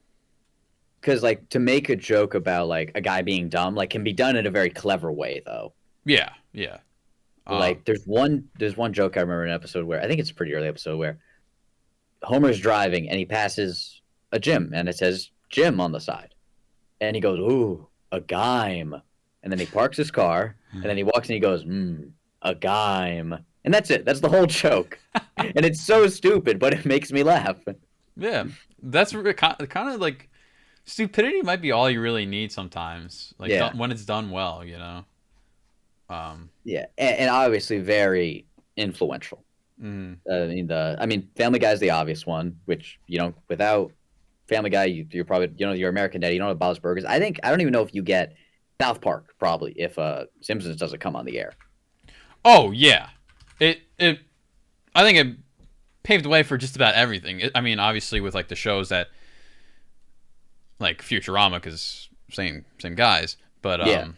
because like to make a joke about like a guy being dumb like can be done in a very clever way though. Yeah, yeah, Like there's one joke I remember in an episode where I think it's a pretty early episode where Homer's driving and he passes a gym and it says gym on the side. And he goes, "Ooh, a gime." And then he parks his car and then he walks and he goes, a gime." And that's it. That's the whole joke. And it's so stupid, but it makes me laugh. yeah. That's kind of like stupidity might be all you really need sometimes. Like, Yeah. when it's done well. Yeah. And obviously very influential. Mm, I mean, Family Guy is the obvious one, which, without Family Guy, you're probably, you're American Dad, you don't have Bob's Burgers. I don't even know if you get South Park, probably, if Simpsons doesn't come on the air. oh yeah, it I think it paved the way for just about everything. I mean, obviously with like the shows that like Futurama, because same guys, but Yeah.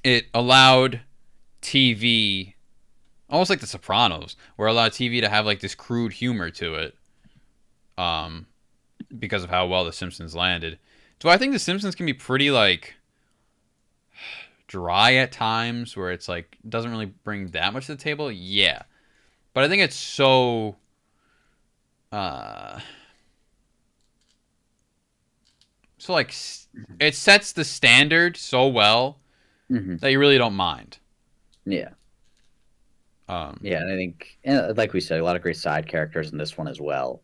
it allowed TV, almost like The Sopranos, where it allowed TV to have like this crude humor to it, um, because of how well The Simpsons landed. Do I think The Simpsons can be pretty like dry at times, where it's like doesn't really bring that much to the table? Yeah, but I think it's so uh so like it sets the standard so well Hmm. that you really don't mind. Yeah. Um, Yeah. And I think, like we said, a lot of great side characters in this one as well.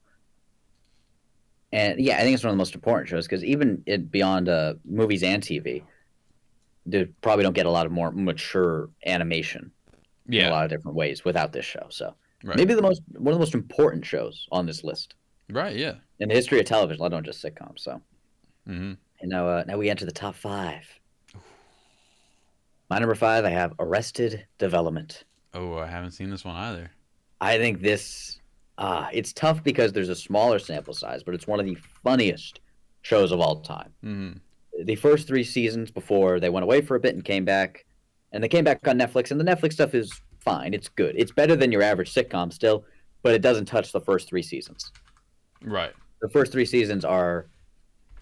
And yeah, I think it's one of the most important shows because even beyond movies and TV, they probably don't get a lot of more mature animation in a Yeah. lot of different ways without this show. So Right. maybe one of the most important shows on this list Right. Yeah. in the history of television, let alone just sitcoms. So, Mm-hmm. and now we enter the top five. My number five, I have Arrested Development. Oh, I haven't seen this one either. I think this, it's tough because there's a smaller sample size, but it's one of the funniest shows of all time. Mm-hmm. The first three seasons before they went away for a bit and came back, and they came back on Netflix, and the Netflix stuff is fine. It's good. It's better than your average sitcom still, but it doesn't touch the first three seasons. Right. The first three seasons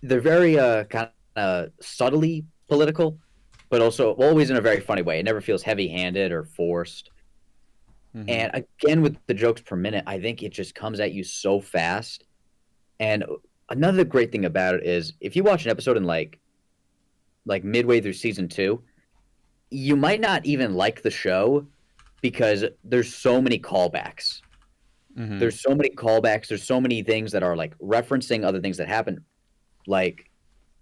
they're very kind of subtly political, but also always in a very funny way. It never feels heavy-handed or forced. Mm-hmm. And again, with the jokes per minute, I think it just comes at you so fast. And another great thing about it is if you watch an episode in like midway through season two, you might not even like the show because there's so many callbacks. Mm-hmm. There's so many callbacks. There's so many things that are like referencing other things that happen, like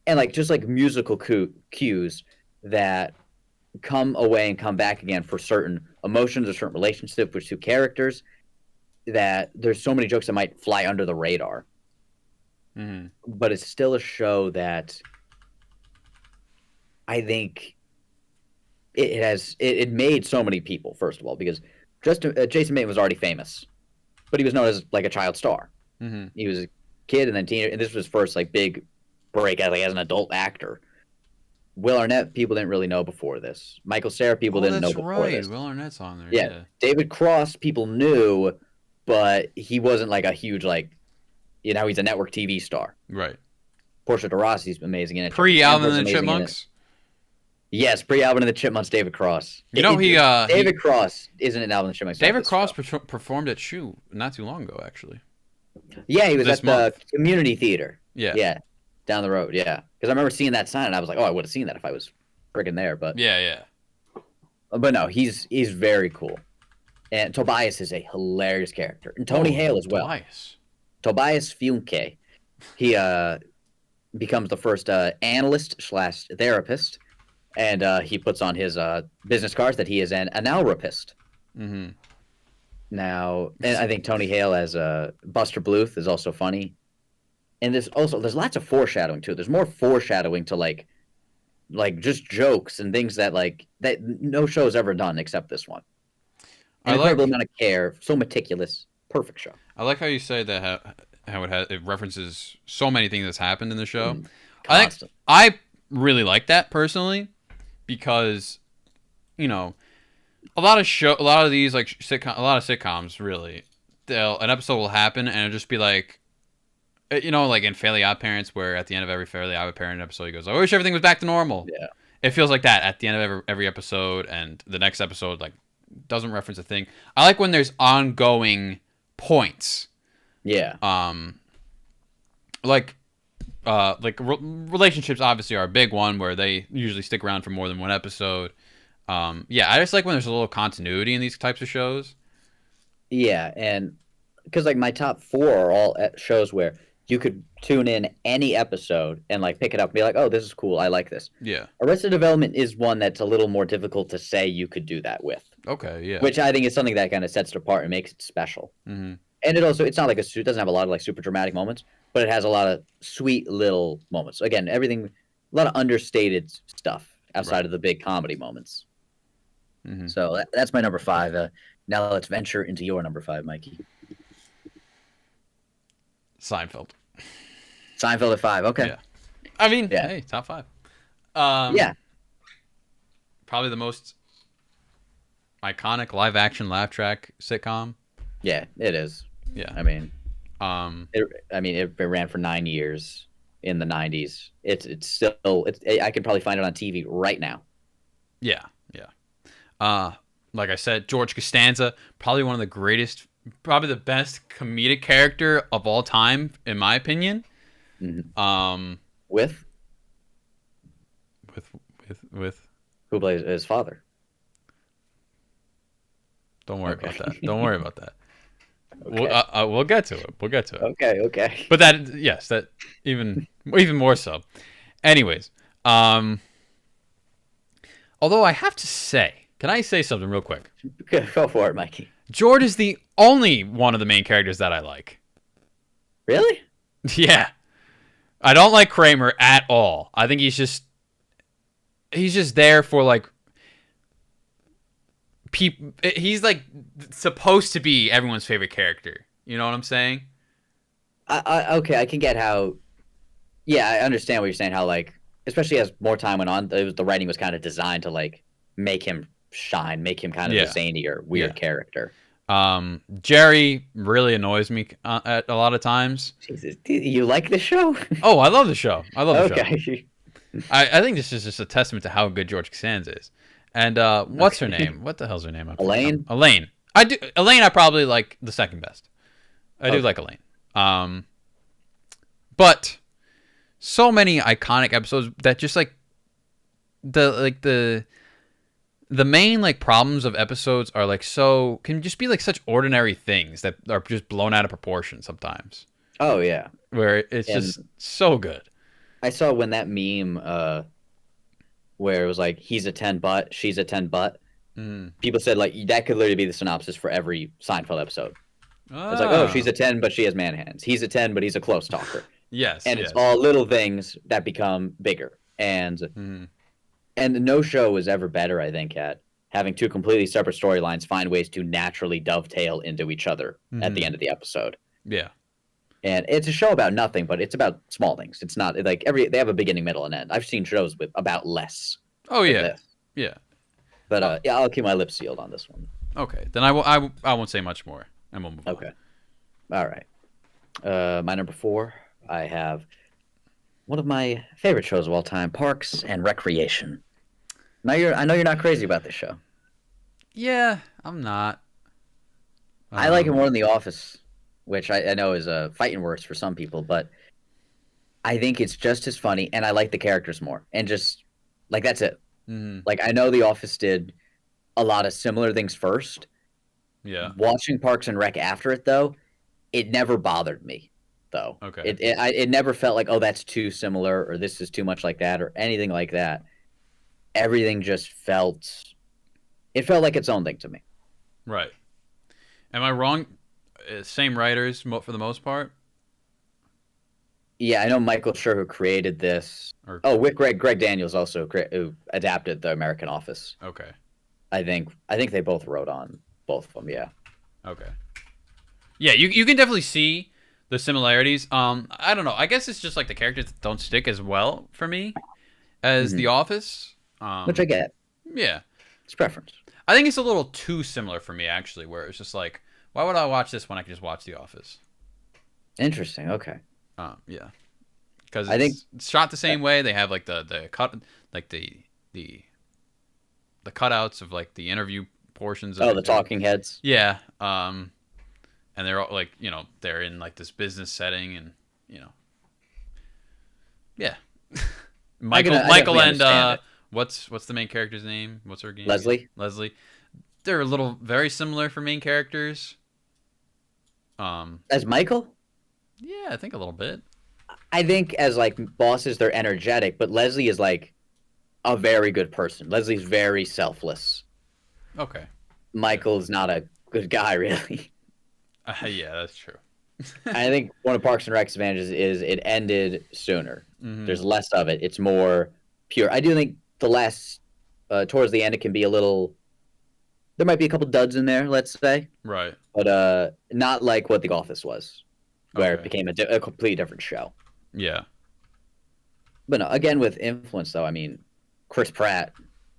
and like just like musical cues that come away and come back again for certain emotions or certain relationships with two characters. That there's so many jokes that might fly under the radar, Mm-hmm. but it's still a show that I think it made so many people. First of all, because Jason Bateman was already famous, but he was known as like a child star. Mm-hmm. He was a kid and then teenager, and this was his first like big break as an adult actor. Will Arnett, people didn't really know before this. Michael Cera, people didn't know before this. Will Arnett's on there. Yeah. Yeah. David Cross, people knew, but he wasn't like a huge he's a network TV star. Right. Portia de Rossi's amazing in it. Pre-Alvin and the Amazing in it. Chipmunks. Yes, pre-Alvin and the Chipmunks, David Cross. David Cross isn't in Alvin and the Chipmunks. David Cross performed at Shoe not too long ago, actually. Yeah, he was This at month. the community theater. Yeah. Yeah, down the road. Yeah, because I remember seeing that sign and I was like, oh, I would have seen that if I was freaking there. But Yeah. no, he's very cool. And Tobias is a hilarious character, and Tony Hale as well. Tobias Funke. He becomes the first analyst / therapist, and he puts on his business cards that he is an analrapist. Mm-hmm. Now, and I think Tony Hale as Buster Bluth is also funny. And there's lots of foreshadowing too. There's more foreshadowing to like just jokes and things that no show's ever done except this one. An incredible amount of care, so meticulous, perfect show. I like how you say that how it references so many things that's happened in the show. I really like that personally because a lot of these like sitcoms really, an episode will happen and it'll just be like, like in Fairly Odd Parents, where at the end of every Fairly Odd Parent episode he goes, I wish everything was back to normal. Yeah, it feels like that at the end of every episode, and the next episode like doesn't reference a thing. I like when there's ongoing points. Yeah. Relationships obviously are a big one where they usually stick around for more than one episode. I just like when there's a little continuity in these types of shows. Yeah, and because like my top four are all shows where you could tune in any episode and like pick it up and be like, oh, this is cool, I like this. Yeah. Arrested Development is one that's a little more difficult to say you could do that with. Okay, yeah. Which I think is something that kind of sets it apart and makes it special. Mm-hmm. And it's not like it doesn't have a lot of like super dramatic moments, but it has a lot of sweet little moments. Again, a lot of understated stuff outside of the big comedy moments. Mm-hmm. So that's my number five. Now let's venture into your number five, Mikey. Seinfeld at 5. Okay. Yeah. I mean, hey, top 5. Yeah. Probably the most iconic live action laugh track sitcom. Yeah, it is. Yeah. I mean, it it ran for 9 years in the 90s. It's still I could probably find it on TV right now. Yeah. Like I said, George Costanza, probably one of the greatest, probably the best comedic character of all time, in my opinion. Mm-hmm. With who plays his father? Don't worry about that. Don't worry about that. Okay. We'll get to it. Okay. But that even more so. Anyways, Although I have to say, can I say something real quick? Go for it, Mikey. George is the only one of the main characters that I like. Really? Yeah. I don't like Kramer at all. I think he's just there for like he's like supposed to be everyone's favorite character. You know what I'm saying? Okay, I can get how. Yeah, I understand what you're saying. How like, especially as more time went on, the writing was kind of designed to like make him shine, make him kind of Yeah. the zanier, weird character. Jerry really annoys me at a lot of times. Jesus, you like the show? Oh, I love the show. I love the show. Okay. I think this is just a testament to how good George Costanza is. And what's her name? What the hell's her name? Elaine? Elaine. Elaine I probably like the second best. I do like Elaine. But so many iconic episodes that just like the main like problems of episodes are like can just be like such ordinary things that are just blown out of proportion sometimes. Oh yeah. Where it's just so good. I saw when that meme where it was like he's a 10 butt, she's a 10 butt. People said like that could literally be the synopsis for every Seinfeld episode. It's like, oh, she's a 10 but she has man hands. He's a 10 but he's a close talker. Yes. And it's all little things that become bigger. And no show was ever better, I think, at having two completely separate storylines find ways to naturally dovetail into each other at the end of the episode. Yeah. And it's a show about nothing, but it's about small things. It's not like they have a beginning, middle, and end. I've seen shows with about less. Oh yeah, yeah. But yeah, I'll keep my lips sealed on this one. Okay, then I won't say much more, and we'll move on. Okay, all right. My number 4, I have one of my favorite shows of all time, Parks and Recreation. I know you're not crazy about this show. Yeah, I'm not. I like it more than The Office, which I know is a fighting words for some people, but I think it's just as funny, and I like the characters more. And just, like, that's it. Like, I know The Office did a lot of similar things first. Yeah. Watching Parks and Rec after it, though, it never bothered me, though. Okay. It never felt like, oh, that's too similar, or this is too much like that, or anything like that. Everything just felt like its own thing to me. Right. Am I wrong? Same writers for the most part? Yeah, I know Michael Schur, who created this. With Greg Daniels also who adapted The American Office. Okay. I think they both wrote on both of them. Yeah. Okay. Yeah, you can definitely see the similarities. I don't know. I guess it's just like the characters don't stick as well for me as The Office. Which I get. Yeah. It's preference. I think it's a little too similar for me, actually, where it's just like, why would I watch this when I could just watch The Office? Interesting. Okay. Yeah. Because I think it's shot the same way. They have like the cut, like the cutouts of like the interview portions. The talking heads. Yeah. And they're all like, they're in like this business setting, and yeah. Michael and what's the main character's name? What's her name? Leslie. They're a little very similar for main characters. As Michael? Yeah, I think a little bit. I think as like bosses, they're energetic, but Leslie is like a very good person. Leslie's very selfless. Okay. Michael's not a good guy, really. Yeah, that's true. I think one of Parks and Rec's advantages is it ended sooner. There's less of it. It's more pure. I do think the last, towards the end, it can be a little. There might be a couple duds in there, let's say. Right. But not like what The Office was, where it became a completely different show. Yeah. But no, again, with influence, though, I mean, Chris Pratt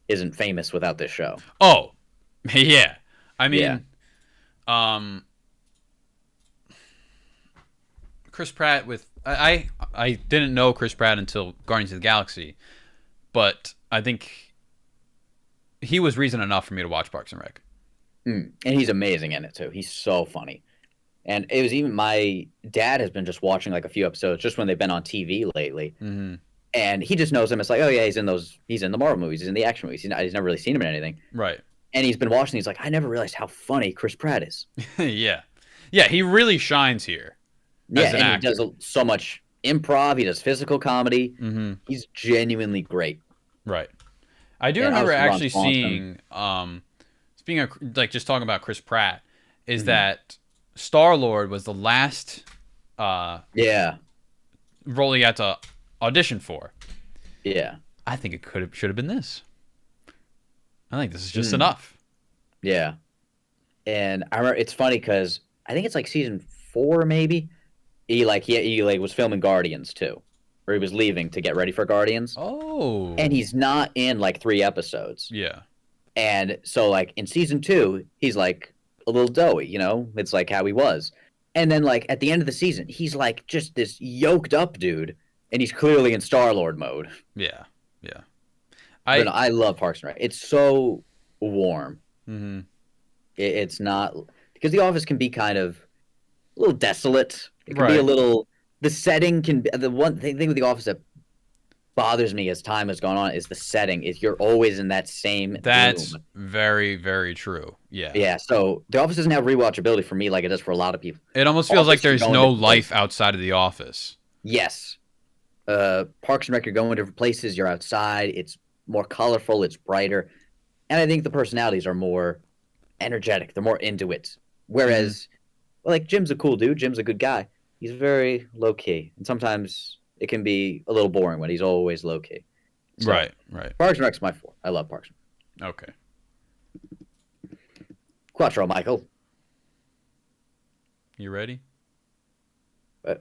isn't famous without this show. Oh, yeah. I mean, Chris Pratt with I didn't know Chris Pratt until Guardians of the Galaxy, but I think he was reason enough for me to watch Parks and Rec. And he's amazing in it too. He's so funny. And it was even my dad has been just watching like a few episodes just when they've been on TV lately. And he just knows him. It's like, oh yeah, he's in the Marvel movies, he's in the action movies. He's never really seen him in anything. Right. And he's been watching. He's like, I never realized how funny Chris Pratt is. Yeah. Yeah, he really shines here. Yeah, and he does so much improv. He does physical comedy. He's genuinely great. Right. I do and remember obviously Ron actually Swanson. seeing, speaking of like just talking about Chris Pratt, is Mhm. that Star Lord was the last Yeah, role he had to audition for. yeah, I think it should have been this. I think this is just mm, enough. yeah. And I remember it's funny because I think it's like season 4, maybe. He like was filming Guardians too, or he was leaving to get ready for Guardians, and Oh, he's not in like 3 episodes. yeah, And so like in season 2, he's like a little doughy, you know. It's like how he was. And then like at the end of the season, he's like just this yoked up dude, and he's clearly in Star Lord mode. yeah, yeah. But I no, I love Parks and Rec. It's so warm. mm-hmm. It's not because The Office can be kind of a little desolate. It can be a Right. little. The setting can be the one thing with The Office that bothers me as time has gone on is the setting. Is you're always in that same room. That's very, very true. Yeah. Yeah, so The Office doesn't have rewatchability for me like it does for a lot of people. It almost feels like Office, you're there's going no different life places. outside of the office. Yes, Parks and Rec, you're going different places. You're outside. It's more colorful. It's brighter, and I think the personalities are more energetic. They're more into it. Mm-hmm. Whereas, well, like Jim's a cool dude. Jim's a good guy. He's very low key, and sometimes it can be a little boring when he's always low key. So Right, right. Parks and Rec's my 4. I love Parks and Okay. Rec. Quattro, Michael. You ready? Uh,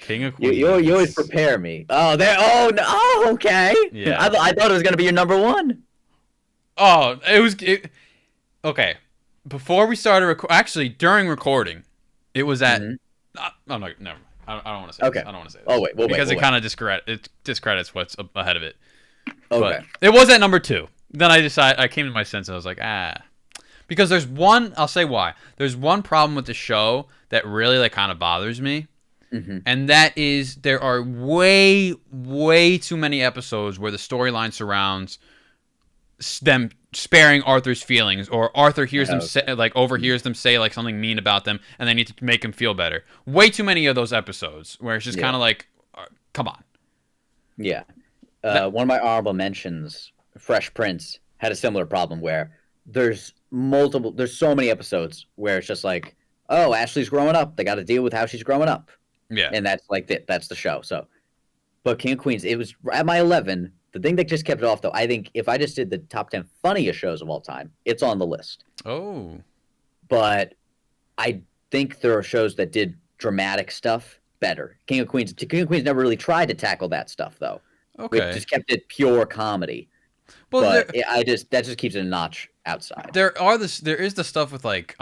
King of you always Queens. prepare me. Oh, there. Oh no. Oh, okay. Yeah. I thought it was gonna be your number 1. Oh, okay. Before we started actually during recording, it was at Mm-hmm. oh no, never mind. I don't want to say this. Okay. I don't want to say Oh this wait. We'll wait. because We'll it wait. kind of discredits what's ahead of it. But Okay. it was at number 2. Then I came to my senses. I was like, because there's one. I'll say why. There's one problem with the show that really like kind of bothers me, Mm-hmm. and that is there are way too many episodes where the storyline surrounds them sparing Arthur's feelings, or Arthur hears them say, Okay. like overhears them say like something mean about them, and they need to make him feel better. Way too many of those episodes where it's just Yeah. kind of like, come on. Yeah. That, One of my honorable mentions, Fresh Prince, had a similar problem where there's so many episodes where it's just like, oh, Ashley's growing up. They got to deal with how she's growing up, yeah. and that's like that's the show. So, but King of Queens, it was at my 11. The thing that just kept it off, though, I think if I just did the top 10 funniest shows of all time, it's on the list. Oh. But I think there are shows that did dramatic stuff better. King of Queens never really tried to tackle that stuff though. It Okay. just kept it pure comedy. Well, But that just keeps it a notch outside. there is the stuff with like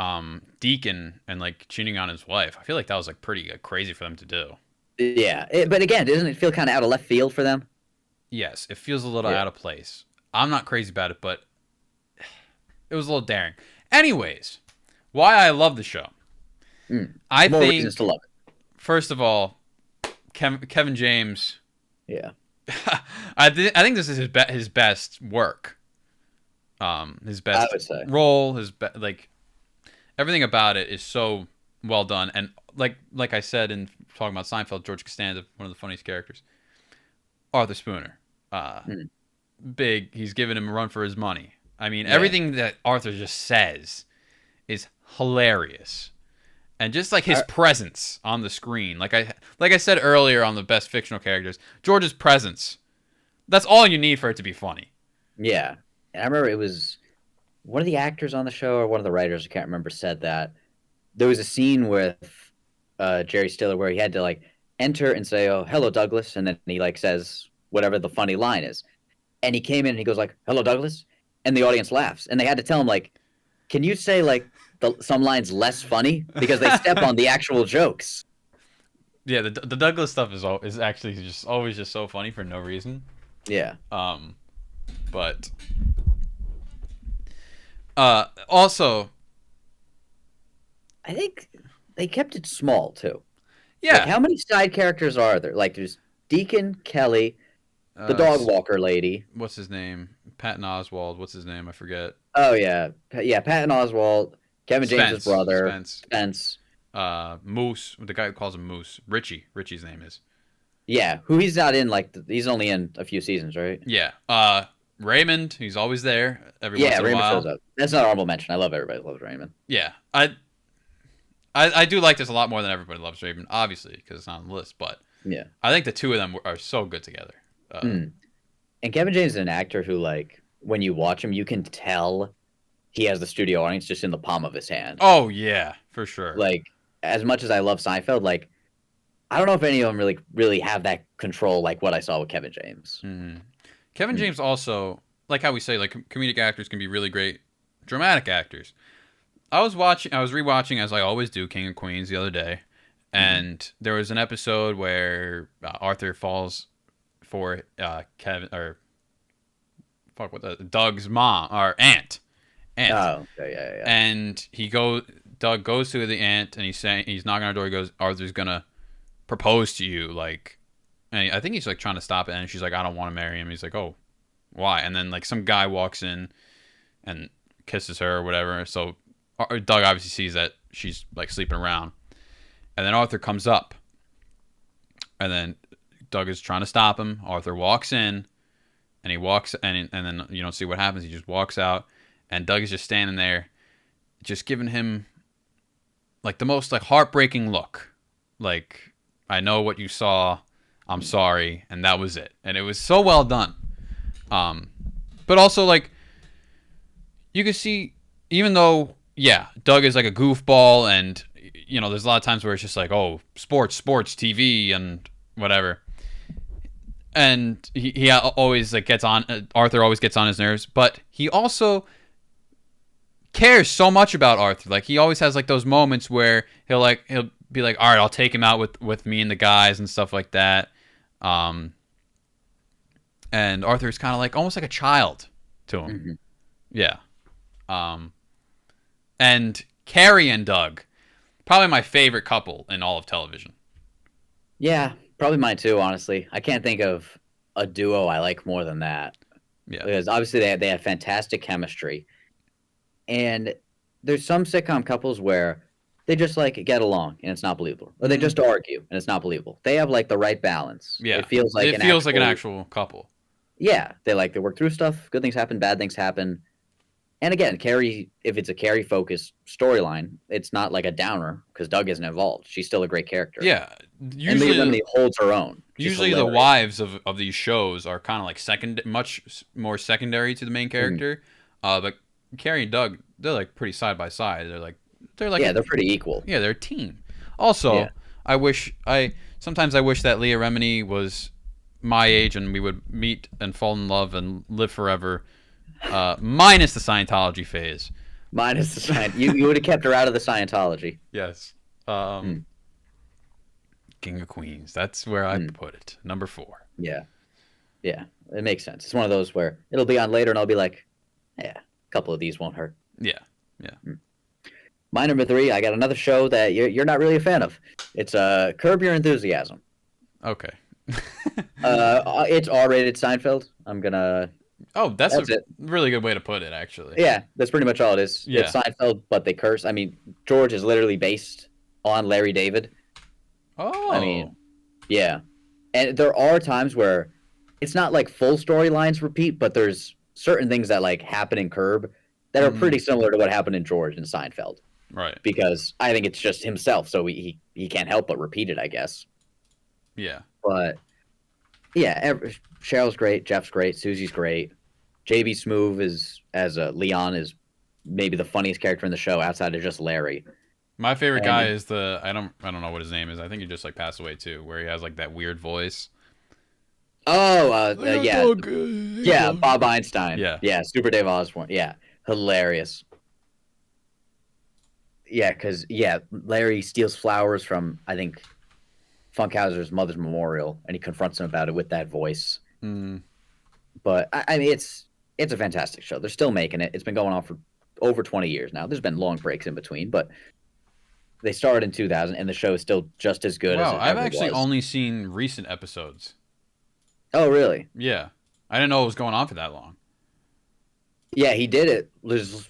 Deacon and like cheating on his wife. I feel like that was like pretty crazy for them to do. Yeah, but again, doesn't it feel kind of out of left field for them? Yes, it feels a little Yeah. out of place. I'm not crazy about it, but it was a little daring. Anyways, why I love the show. I More reasons to think love first of all, Kevin James. it. Yeah. I think this is his best work. His I best would say. role. Like everything about it is so well done. And like I said in talking about Seinfeld, George Costanza, one of the funniest characters. Arthur Spooner, Mm. big. He's giving him a run for his money. I mean, Yeah. everything that Arthur just says is hilarious, and just like his I, presence on the screen, like I said earlier on the best fictional characters, George's presence. That's all you need for it to be funny. yeah. And I remember it was one of the actors on the show or one of the writers, I can't remember, said that there was a scene with Jerry Stiller where he had to like enter and say, "Oh, hello, Douglas," and then he like says whatever the funny line is, and he came in and he goes like, "Hello, Douglas," and the audience laughs, and they had to tell him like, "Can you say like some lines less funny because they step on the actual jokes?" Yeah, the Douglas stuff is actually just always just so funny for no reason. Yeah, Um, but also, I think they kept it small too. Like, yeah, how many side characters are there? Like, there's Deacon, Kelly, the uh, dog walker lady. what's his name? Patton Oswald. What's his name? I forget. Oh yeah, yeah. Patton Oswalt, Kevin James's brother, Spence. Spence. Moose. The guy who calls him Moose. Richie. Richie's name is. Yeah, who he's not in. Like, he's only in a few seasons, right? Yeah. Raymond, he's always there every once Yeah, in a Raymond shows while. up. That's not an honorable mention. I love everybody loves Raymond. Yeah, I do like this a lot more than everybody loves Raymond, obviously, because it's not on the list. But Yeah. I think the two of them are so good together. Mm. And Kevin James is an actor who, like, when you watch him, you can tell he has the studio audience just in the palm of his hand. Oh yeah, for sure. Like, as much as I love Seinfeld, like, I don't know if any of them really have that control like what I saw with Kevin James. Kevin James also, like how we say, like comedic actors can be really great dramatic actors. I was rewatching as I always do, King of Queens the other day, and there was an episode where Arthur falls for Kevin or fuck what the Doug's mom or aunt. Oh, yeah. And Doug goes to the aunt and he's knocking on her door. He goes, Arthur's gonna propose to you, like, and I think he's like trying to stop it, and she's like, I don't want to marry him. He's like, oh, why? And then like some guy walks in and kisses her or whatever. So Doug obviously sees that she's like sleeping around, and then Arthur comes up, and then Doug is trying to stop him. Arthur walks in, and he walks, and then you don't see what happens. He just walks out, and Doug is just standing there, just giving him like the most like heartbreaking look, like, I know what you saw, I'm sorry, and that was it. And it was so well done. But also like you can see, even though Doug is like a goofball, and there's a lot of times where it's just like, oh, sports TV and whatever. And he always like gets on Arthur always gets on his nerves, but he also cares so much about Arthur. Like, he always has like those moments where he'll be like, all right, I'll take him out with me and the guys and stuff like that. And Arthur's kind of like almost like a child to him. Mm-hmm. Yeah. And Carrie and Doug, probably my favorite couple in all of television. Yeah, probably mine too, honestly. I can't think of a duo I like more than that. Yeah. Because obviously they have fantastic chemistry. And there's some sitcom couples where they just like get along and it's not believable. Or they just argue and it's not believable. They have like the right balance. Yeah. It feels like an actual couple. Yeah. They work through stuff. Good things happen, bad things happen. And again, Carrie, if it's a Carrie focused storyline, it's not like a downer because Doug isn't involved. She's still a great character. Yeah. Usually, and Leah holds her own. Usually the wives of these shows are kind of like much more secondary to the main character. But Carrie and Doug, they're like pretty side by side. They're like they're pretty equal. Yeah, they're a team. Also, sometimes I wish that Leah Remini was my age and we would meet and fall in love and live forever. Minus the Scientology phase. Minus the you would have kept her out of the Scientology. Yes. King of Queens. That's where I put it. Number 4. Yeah. Yeah. It makes sense. It's one of those where it'll be on later and I'll be like, yeah, a couple of these won't hurt. Yeah. My number 3, I got another show that you're not really a fan of. It's Curb Your Enthusiasm. Okay. It's R-rated Seinfeld. I'm gonna. Oh, that's a really good way to put it, actually. Yeah, that's pretty much all it is. Yeah. It's Seinfeld, but they curse. I mean, George is literally based on Larry David. Oh. I mean, yeah. And there are times where it's not like full storylines repeat, but there's certain things that like happen in Curb that are pretty similar to what happened in George and Seinfeld. Right. Because I think it's just himself, so he can't help but repeat it, I guess. Yeah. But yeah, Cheryl's great, Jeff's great, Susie's great. JB Smoove as Leon is maybe the funniest character in the show outside of just Larry. My favorite guy is I don't know what his name is. I think he just like passed away too, where he has like that weird voice. Oh, yeah. Yeah, Bob Einstein. Yeah. Yeah, Super Dave Osborne. Yeah, hilarious. Yeah, because, Larry steals flowers from, I think, Funkhauser's mother's memorial, and he confronts him about it with that voice. But, I mean, it's a fantastic show. They're still making it. It's been going on for over 20 years now. There's been long breaks in between, but they started in 2000, and the show is still just as good as it ever was. I've actually only seen recent episodes. Oh, really? Yeah. I didn't know it was going on for that long. Yeah, he did it. It was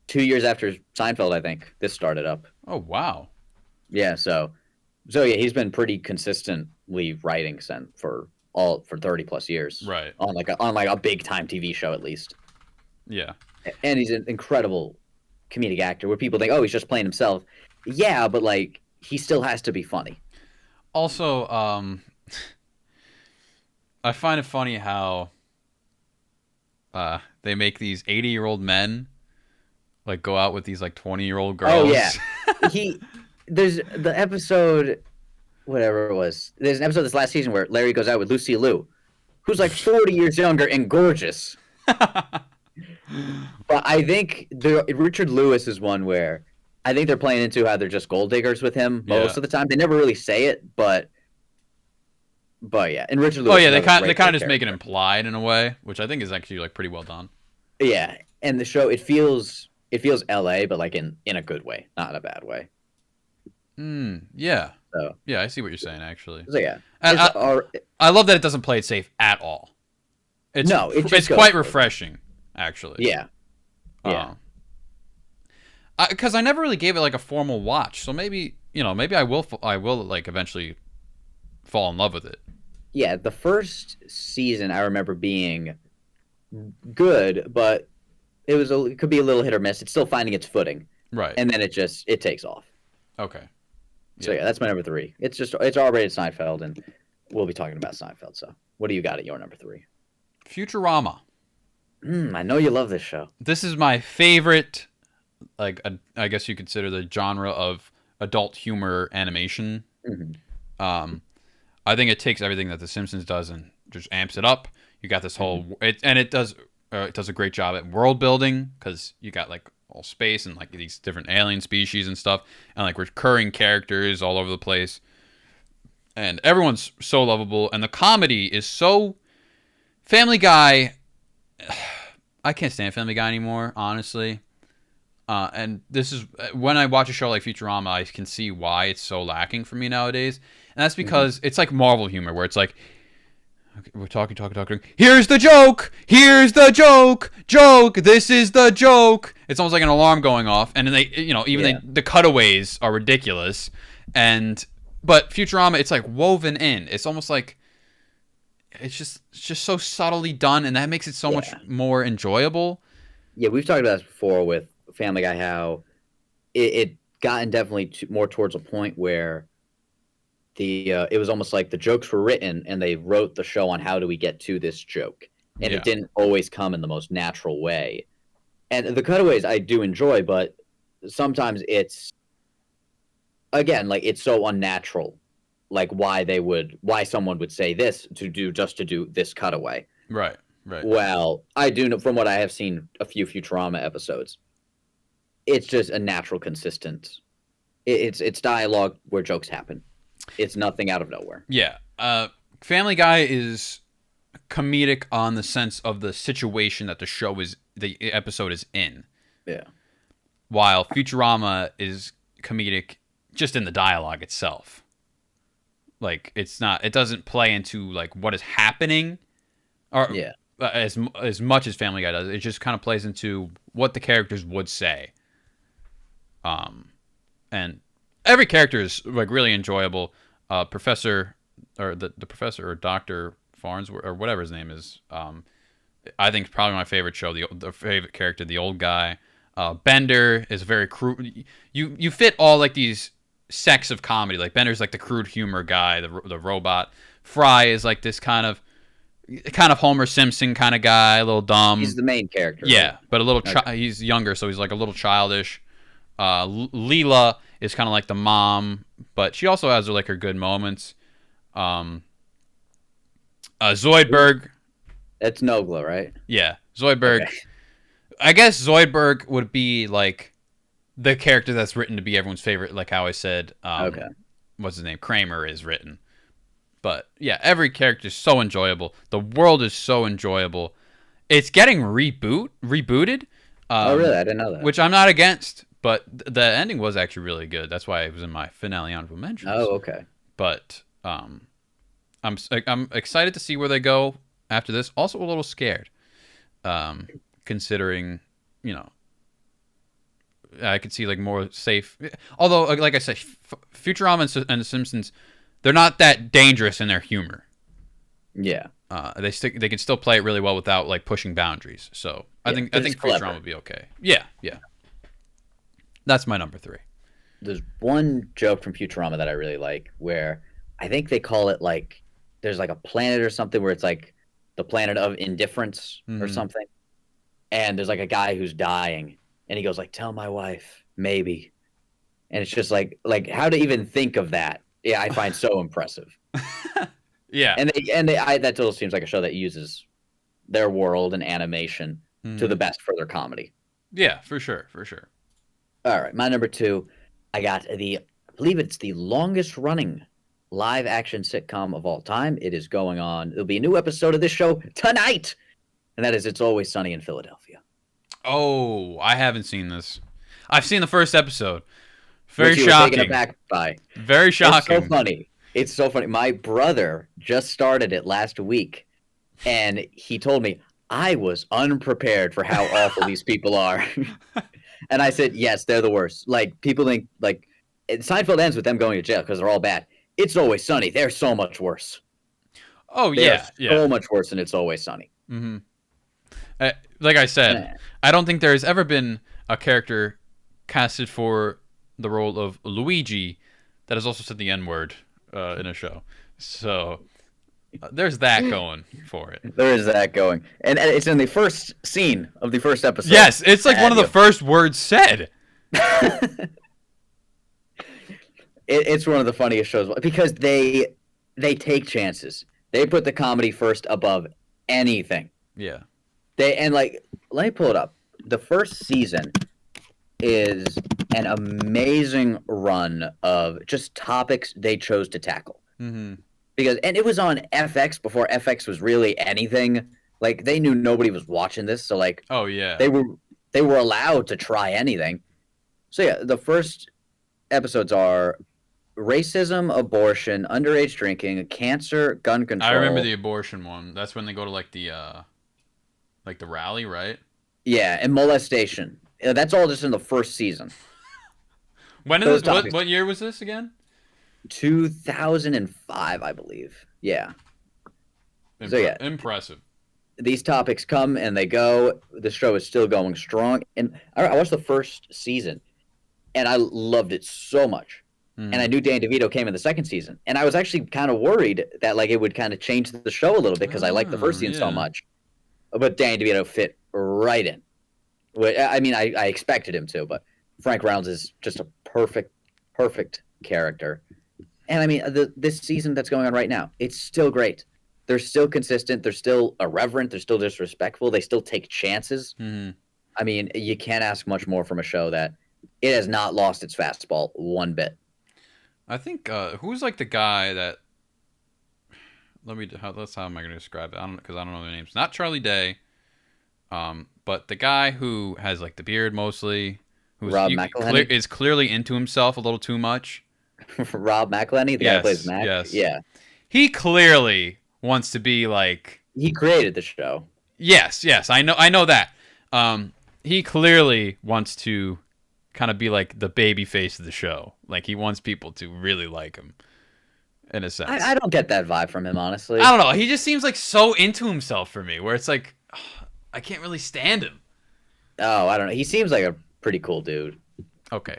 2 years after Seinfeld, I think. This started up. Oh, wow. Yeah, so yeah, he's been pretty consistently writing for all for 30 plus years, Right. on like a big time TV show at least. Yeah. And he's an incredible comedic actor. Where people think, oh, he's just playing himself. Yeah, but like he still has to be funny. Also, I find it funny how they make these 80-year-old men like go out with these like 20-year-old girls. Oh yeah, there's the episode, whatever it was. There's an episode this last season where Larry goes out with Lucy Liu, who's like 40 years younger and gorgeous. But I think Richard Lewis is one where I think they're playing into how they're just gold diggers with him most of the time. They never really say it, but yeah. And Richard Lewis. Oh yeah, they kind of just make it implied in a way, which I think is actually like pretty well done. Yeah, and the show it feels LA, but like in a good way, not in a bad way. Yeah. So yeah, I see what you're saying actually. So yeah, I love that it doesn't play it safe at all. It's quite refreshing, actually. Yeah. Yeah. Because I never really gave it like a formal watch, so maybe I will like eventually fall in love with it. Yeah, the first season I remember being good, but it could be a little hit or miss. It's still finding its footing, right? And then it takes off. Okay. So yeah, that's my number 3. It's R-rated Seinfeld, and we'll be talking about Seinfeld. So what do you got at your number 3? Futurama. I know you love this show. This is my favorite. Like, I guess you consider the genre of adult humor animation. Mm-hmm. I think it takes everything that The Simpsons does and just amps it up. You got this whole it does a great job at world building because you got like all space and like these different alien species and stuff, and like recurring characters all over the place, and everyone's so lovable, and the comedy is so. Family Guy. I can't stand Family Guy anymore, honestly. And this is when I watch a show like Futurama, I can see why it's so lacking for me nowadays. And that's because it's like Marvel humor, where it's like, okay, we're talking. Here's the joke. Here's the joke. Joke. This is the joke. It's almost like an alarm going off. And then the cutaways are ridiculous. But Futurama, it's like woven in. It's almost like it's just so subtly done, and that makes it so much more enjoyable. Yeah, we've talked about this before with Family Guy, how it gotten definitely more towards a point where it was almost like the jokes were written and they wrote the show on how do we get to this joke, and it didn't always come in the most natural way. And the cutaways I do enjoy, but sometimes it's again like it's so unnatural, like why someone would say this to do this cutaway. Right. Well, I do know from what I have seen a few Futurama episodes, it's just a natural, consistent. It's dialogue where jokes happen. It's nothing out of nowhere. Yeah. Family Guy is comedic on the sense of the situation that the episode is in. Yeah. While Futurama is comedic just in the dialogue itself. Like it doesn't play into like what is happening, or as much as Family Guy does. It just kind of plays into what the characters would say. And every character is like really enjoyable. Professor or the professor or Dr. Farnsworth or whatever his name is. I think probably my favorite show. The favorite character, the old guy. Bender is very crude. You fit all like these sects of comedy. Like Bender's like the crude humor guy, the robot. Fry is like this kind of Homer Simpson kind of guy, a little dumb. He's the main character. Yeah, right? but a little he's younger, so he's like a little childish. Leela is kind of like the mom, but she also has like her good moments. Zoidberg. That's Nogla, right? Yeah, Zoidberg. Okay. I guess Zoidberg would be like the character that's written to be everyone's favorite, like how I said. What's his name? Kramer is written. But yeah, every character is so enjoyable. The world is so enjoyable. It's getting rebooted. Oh, really? I didn't know that. Which I'm not against, but the ending was actually really good. That's why it was in my finale honorable mentions. Oh, okay. But I'm excited to see where they go after this. Also a little scared, considering I could see like more safe. Although, like I said, Futurama and The Simpsons, they're not that dangerous in their humor. Yeah. They can still play it really well without like pushing boundaries. So I Yeah, think but it's Futurama clever. would be okay. Yeah, yeah. That's my number 3. There's one joke from Futurama that I really like where I think they call it like there's like a planet or something where it's like the planet of indifference or Mm-hmm. something. And there's like a guy who's dying and he goes like, "Tell my wife, maybe." And it's just like how to even think of that. Yeah, I find so impressive. Yeah. That totally seems like a show that uses their world and animation to Mm-hmm. the best for their comedy. Yeah, for sure, for sure. All right, my number 2, I got I believe it's the longest running live action sitcom of all time. It is going on. There'll be a new episode of this show tonight, and that is It's Always Sunny in Philadelphia, Oh, I haven't seen this. I've seen the first episode. Very which you were taken shocking. aback by. Very It's so shocking. funny. It's so funny. My brother just started it last week, and he told me I was unprepared for how awful these people are. And I said, yes, they're the worst. Like people think like Seinfeld ends with them going to jail because they're all bad. It's Always Sunny. They're so much worse. Oh They are yeah, yeah. so much worse than It's Always Sunny. Mm-hmm. Like I said, Eh. I don't think there's ever been a character casted for the role of Luigi that has also said the N word in a show. So there's that going for it. There is that going, and it's in the first scene of the first episode. Yes, it's like one of the first words said. It's one of the funniest shows because they take chances. They put the comedy first above anything. Yeah. Like let me pull it up. The first season is an amazing run of just topics they chose to tackle. Mm-hmm. And it was on FX before FX was really anything. Like they knew nobody was watching this, so like Oh yeah. they were allowed to try anything. So yeah, the first episodes are racism, abortion, underage drinking, cancer, gun I remember control. the abortion one. That's when they go to like the rally, right? Yeah, and molestation. That's all just in the first season. When is Those this, topics. what year was this again? 2005, I believe. Yeah. So yeah, Impressive. these topics come and they go. The show is still going strong. And I watched the first season, and I loved it so much. Mm-hmm. And I knew Dan DeVito came in the second season, and I was actually kind of worried that like it would kind of change the show a little bit because I liked the first season so much. But Dan DeVito fit right in. I mean, I expected him to, but Frank Reynolds is just a perfect character. And I mean, this season that's going on right now, it's still great. They're still consistent. They're still irreverent. They're still disrespectful. They still take chances. Mm-hmm. I mean, you can't ask much more from a show that it has not lost its fastball one bit. I think who's like the guy that? How am I going to describe it? Because I don't know their names. Not Charlie Day, but the guy who has like the beard mostly, Rob McElhenney? is clearly into himself a little too much. Rob McElhenney, the guy who plays Mac. Yes. Yeah, He clearly wants to be like. he created the show. Yes, I know that. He clearly wants to kind of be like the baby face of the show. Like he wants people to really like him, in a sense. I don't get that vibe from him, honestly. I don't know. He just seems like so into himself for me, where it's like, I can't really stand him. Oh, I don't know. He seems like a pretty cool dude. Okay.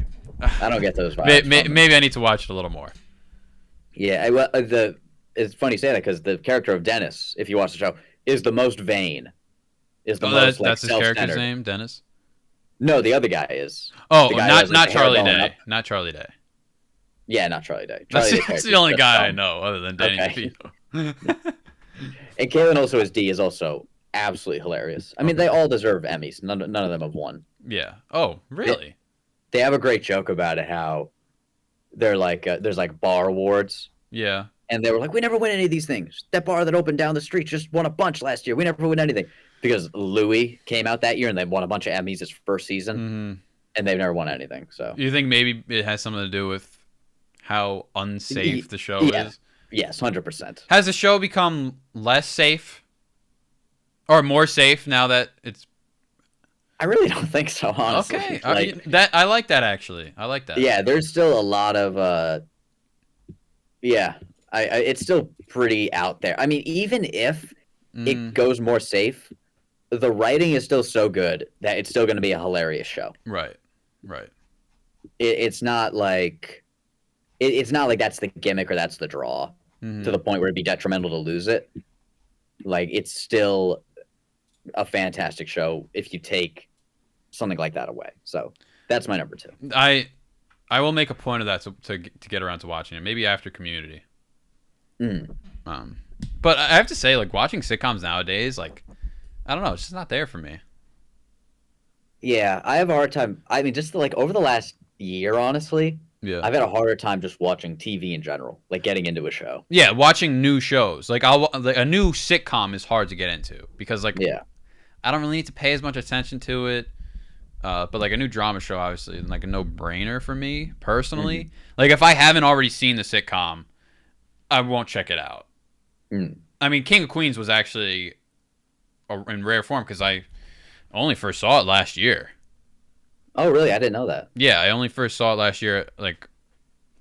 I don't get those vibes. Maybe I need to watch it a little more. Yeah, it's funny you say that because the character of Dennis, if you watch the show, is the most vain. Is the most like that's his character's self-centered. name, Dennis. No, the other guy is. Oh, The guy who has, like, not the hair Charlie going Day. up. Not Charlie Day. Yeah, not Charlie Day. That's, Charlie Day's that's the character only is guy I dumb. know other than Danny Okay. DeVito. And Kaylin also as D is also absolutely hilarious. I mean, they all deserve Emmys. None of them have won. Yeah. Oh, really? They have a great joke about it. How they're like there's like bar awards, Yeah. and they were like, we never win any of these things. That bar that opened down the street just won a bunch last year. We never win anything because Louis came out that year and they won a bunch of Emmys its first season, Mm-hmm. and they've never won anything. So You think maybe it has something to do with how unsafe the show yeah. is? Yes, 100%. Has the show become less safe or more safe now that it's I really don't think so, honestly. okay? Like, I like that actually. I like that. yeah, there's still a lot of yeah. It's still pretty out there. I mean, even if it Mm, goes more safe, the writing is still so good that it's still going to be a hilarious show. right, right. It's not like it's not like that's the gimmick or that's the draw to Hmm. the point where it'd be detrimental to lose it. Like it's still a fantastic show if you take something like that away. So that's my number two. I I will make a point of that to get around to watching it. Maybe after Community. Mm. Um, but I have to say, like watching sitcoms nowadays, like I don't know, it's just not there for me. Yeah, I have a hard time. I mean, just like over the last year, honestly, Yeah. I've had a harder time just watching TV in general, like getting into a show. Yeah, watching new shows. Like a new sitcom is hard to get into because like Yeah. I don't really need to pay as much attention to it. But like a new drama show, obviously, like a no-brainer for me Hmm. personally. Like if I haven't already seen the sitcom, I won't check it out. Mm. I mean, King of Queens was actually in rare form because I only first saw it last year. Oh, really? I didn't know that. Yeah, I only first saw it last year, like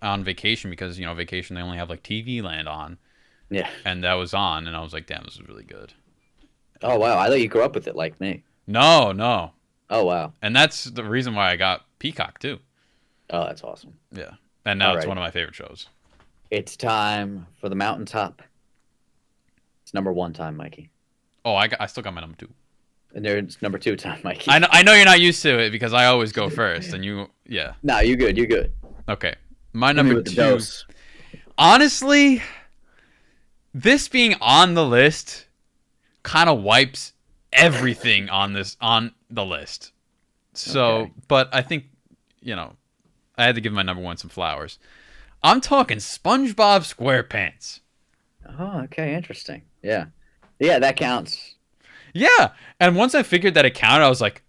on vacation because vacation they only have like TV Land on, Yeah. and that was on, and I was like, damn, this is really good. Oh, wow. I thought you grew up with it like me. No, no, Oh, wow. and that's the reason why I got Peacock too. Oh, that's awesome. Yeah, and now All it's right. one of my favorite shows. It's time for the mountaintop. It's number one time, Mikey. Oh, I still got my number two. And there's number two time, I Mikey. know, I know you're not used to it because I always go first, and you, yeah. No, you good. You good. Okay, my Hit me number with the two. dose. Honestly, this being on the list kind of wipes everything on the list. So, Okay. but I think I had to give my number one some flowers. I'm talking SpongeBob SquarePants. Oh, okay. Interesting. Yeah. Yeah, that counts. Yeah, and once I figured that it counted, I was like,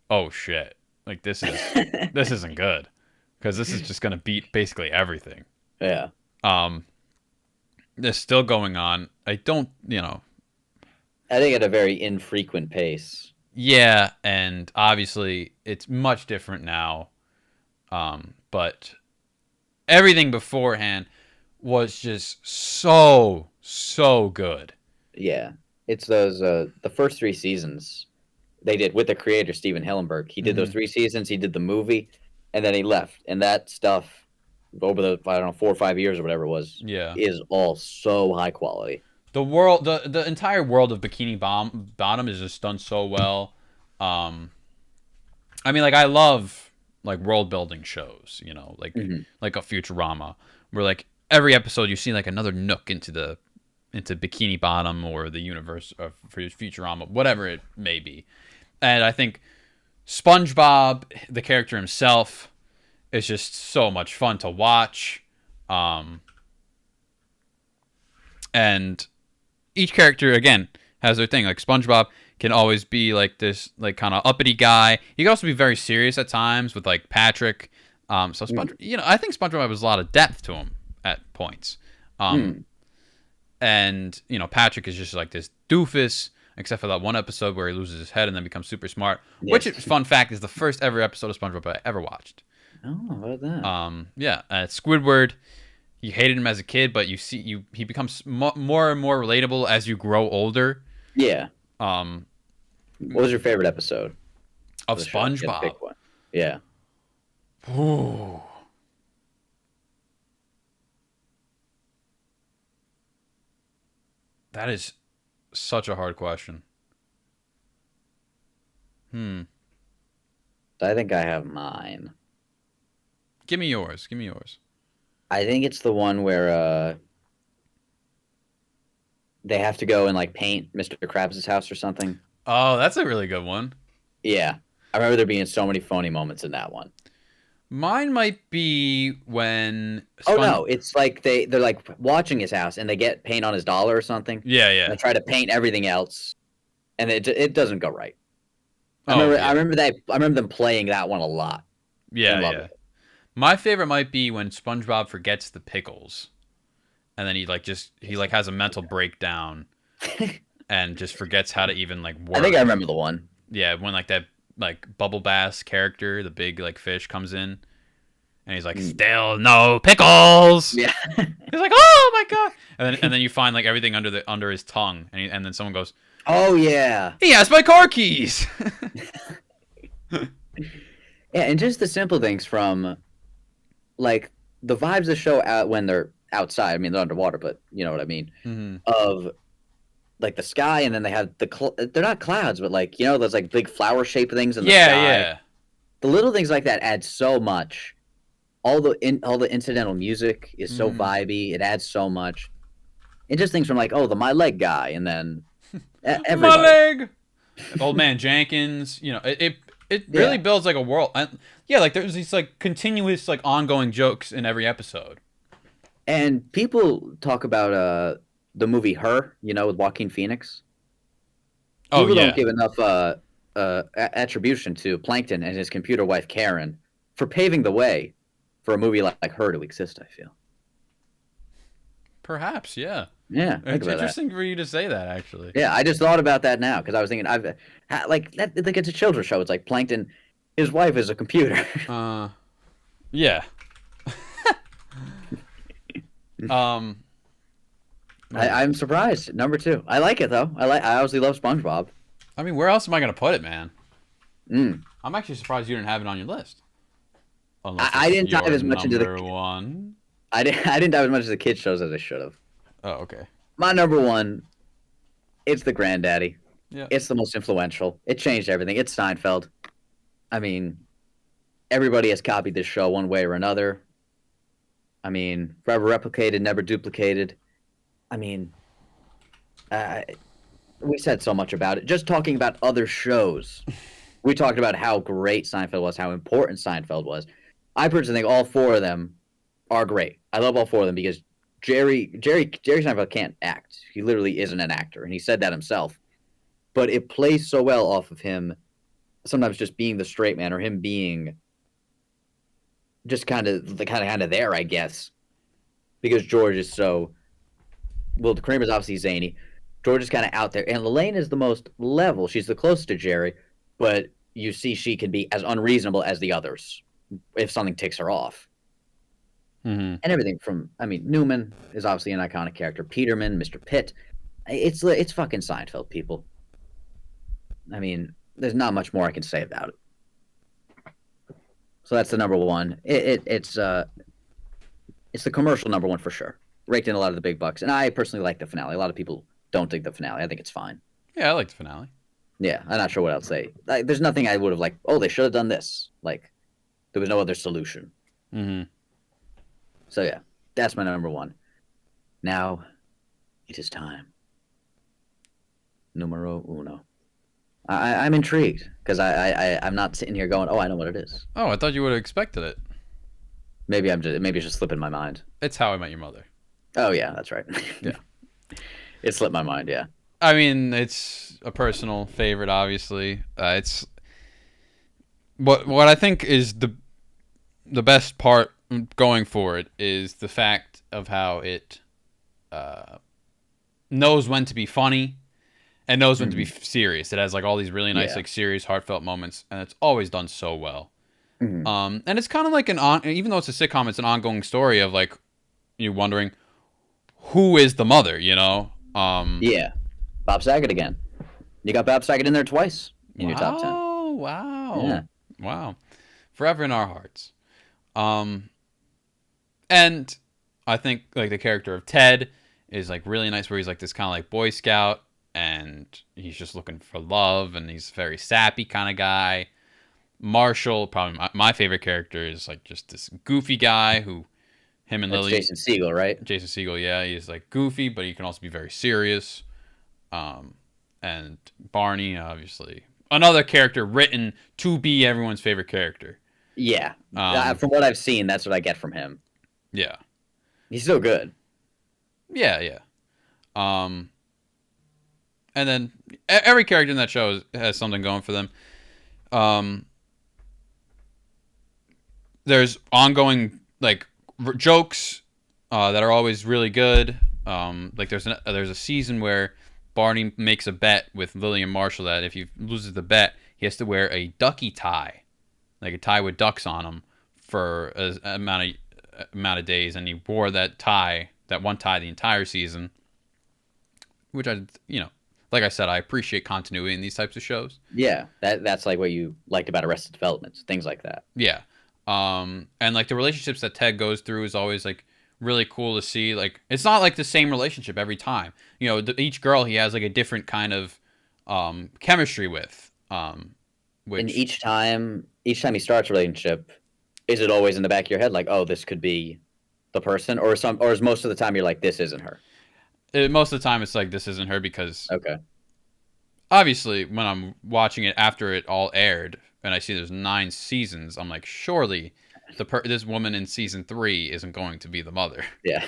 oh shit, like this isn't good because this is just gonna beat basically everything. Yeah. Um, They're still going on. I don't, I think at a very infrequent pace. yeah, and obviously it's much different now. But everything beforehand was just so good. Yeah. It's those the first three seasons they did with the creator Steven Hillenberg. He did those Hmm. 3 seasons, he did the movie, and then he left. And that stuff over the I don't know 4 or 5 years or whatever it was Yeah, is all so high quality. the entire world of Bottom is just done so well. Um, I mean, like I love like world building shows, Hmm. like a Futurama, where like every episode you see like another nook into Bikini Bottom or the universe of Futurama, whatever it may be. And I think SpongeBob, the character himself, is just so much fun to watch. Um, and each character again has their thing. Like SpongeBob can always be like this, like kind of uppity guy. He can also be very serious at times with like Patrick. So Mm. I think SpongeBob has a lot of depth to him at points. Um, Mm. and Patrick is just like this doofus, except for that one episode where he loses his head and then becomes super smart. Which, Yes. fun fact, is the first ever episode of SpongeBob I ever watched. Oh, what about that? Yeah, Squidward. You hated him as a kid, but he becomes more and more relatable as you grow older. Yeah. Um, What was your favorite episode of of the show? You had to SpongeBob. pick one. Yeah. Ooh, that is such a hard question. Hmm. I think I have mine. Give me yours. Give me yours. I think it's the one where they have to go and like paint Mr. Krabs' house or something. Oh, that's a really good one. Yeah. I remember there being so many phony moments in that one. Mine might be when Oh no, it's like they're like watching his house and they get paint on his dollar or something. Yeah, And they yeah. try to paint everything else, and it doesn't go right. Oh, I yeah. remember that. I remember them playing that one a lot and Yeah, loving yeah. My favorite might be when SpongeBob forgets the pickles, and then he like has a mental breakdown it. and just forgets how to even like I think I work. remember the one. Yeah, when like that like Bubble Bass character, the big like fish comes in. And he's like, still no pickles. Yeah. He's like, oh my god. And then you find like everything under his tongue, and then someone goes, Oh yeah. he has my car keys. Yeah, and just the simple things from like the vibes of the show out when they're outside. I mean, they're underwater, but you know what I mean. Mm-hmm. Of like the sky, and then they have they're not clouds, but like you know those like big flower shaped things in the Yeah, sky. yeah. The little things like that add so much. All the incidental music is so vibey. It adds so much. And just things from like, oh, the my leg guy, and then everybody. My leg. Old man Jenkins. You know, it really Yeah. builds like a world. And, yeah, like there's these like continuous like ongoing jokes in every episode. And people talk about the movie Her, you know, with Joaquin Phoenix. Oh People yeah. don't give enough attribution to Plankton and his computer wife Karen for paving the way for a movie like Her to exist. I feel. Perhaps, yeah. Yeah, think It's about interesting for you to say that, actually. that. Yeah, I just thought about that now because I was thinking like it's a children's show. It's like Plankton, his wife is a computer. Yeah. I'm surprised. Number 2. I like it though. I obviously love SpongeBob. I mean, where else am I gonna put it, man? Mm. I'm actually surprised you didn't have it on your list. I didn't dive as much into the number one. I didn't dive as much as the kids shows as I should have. Oh, okay. My number 1, it's the Granddaddy. Yeah. It's the most influential. It changed everything. It's Seinfeld. I mean, everybody has copied this show one way or another. I mean, forever replicated, never duplicated. I mean, we said so much about it. Just talking about other shows, we talked about how great Seinfeld was, how important Seinfeld was. I personally think all 4 of them are great. I love all 4 of them because Jerry Seinfeld can't act. He literally isn't an actor, and he said that himself. But it plays so well off of him sometimes just being the straight man or him being just kind of there, I guess. Because George is so well, Kramer's obviously zany. George is kind of out there, and Lelaine is the most level. She's the closest to Jerry, but you see she can be as unreasonable as the others if something ticks her off. Mm-hmm. And everything from, I mean, Newman is obviously an iconic character. Peterman, Mr. Pitt. It's fucking Seinfeld, people. I mean, there's not much more I can say about it. So that's the number 1. It's the commercial number 1 for sure. Raked in a lot of the big bucks, and I personally like the finale. A lot of people don't dig the finale. I think it's fine. Yeah, I like the finale. Yeah, I'm not sure what else say. Like, there's nothing I would have like. Oh, they should have done this. Like, there was no other solution. Mm-hmm. So yeah, that's my number 1. Now, it is time. Numero uno. I'm intrigued because I'm not sitting here going, oh, I know what it is. Oh, I thought you would have expected it. Maybe it's just slipping my mind. It's How I Met Your Mother. Oh yeah, that's right. Yeah. It slipped my mind. Yeah. I mean, it's a personal favorite, obviously. It's what I think is the best part going for it is the fact of how it knows when to be funny and knows when to be serious. It has like all these really nice, like serious, heartfelt moments, and it's always done so well. And it's kind of like even though it's a sitcom, it's an ongoing story of like you wondering who is the mother, you know? Yeah, Bob Saget again. You got Bob Saget in there twice in your top 10. Oh, wow. Yeah. Wow. Forever in our hearts. And I think like the character of Ted is like really nice, where he's like this kind of like Boy Scout, and he's just looking for love, and he's a very sappy kind of guy. Marshall, probably my favorite character, is like just this goofy guy who him and That's Lily. Jason Segel, right? Jason Segel, yeah, he's like goofy, but he can also be very serious. And Barney, obviously, another character written to be everyone's favorite character. Yeah. From what I've seen, that's what I get from him. Yeah. He's so good. Yeah, yeah. And then every character in that show has something going for them. There's ongoing like jokes that are always really good. Like there's a season where Barney makes a bet with Lily and Marshall that if he loses the bet, he has to wear a ducky tie, like a tie with ducks on him, for an amount of days, and he wore that one tie the entire season, which like I said, I appreciate continuity in these types of shows. Yeah, that's like what you liked about Arrested Development, things like that. Yeah. And like the relationships that Ted goes through is always like really cool to see. Like it's not like the same relationship every time. Each girl he has like a different kind of chemistry with. And each time he starts a relationship, is it always in the back of your head like, oh, this could be the person, or is most of the time you're like, this isn't her? Most of the time it's like, this isn't her, because okay, obviously when I'm watching it after it all aired and I see there's 9 seasons, I'm like, surely this woman in season 3 isn't going to be the mother. Yeah.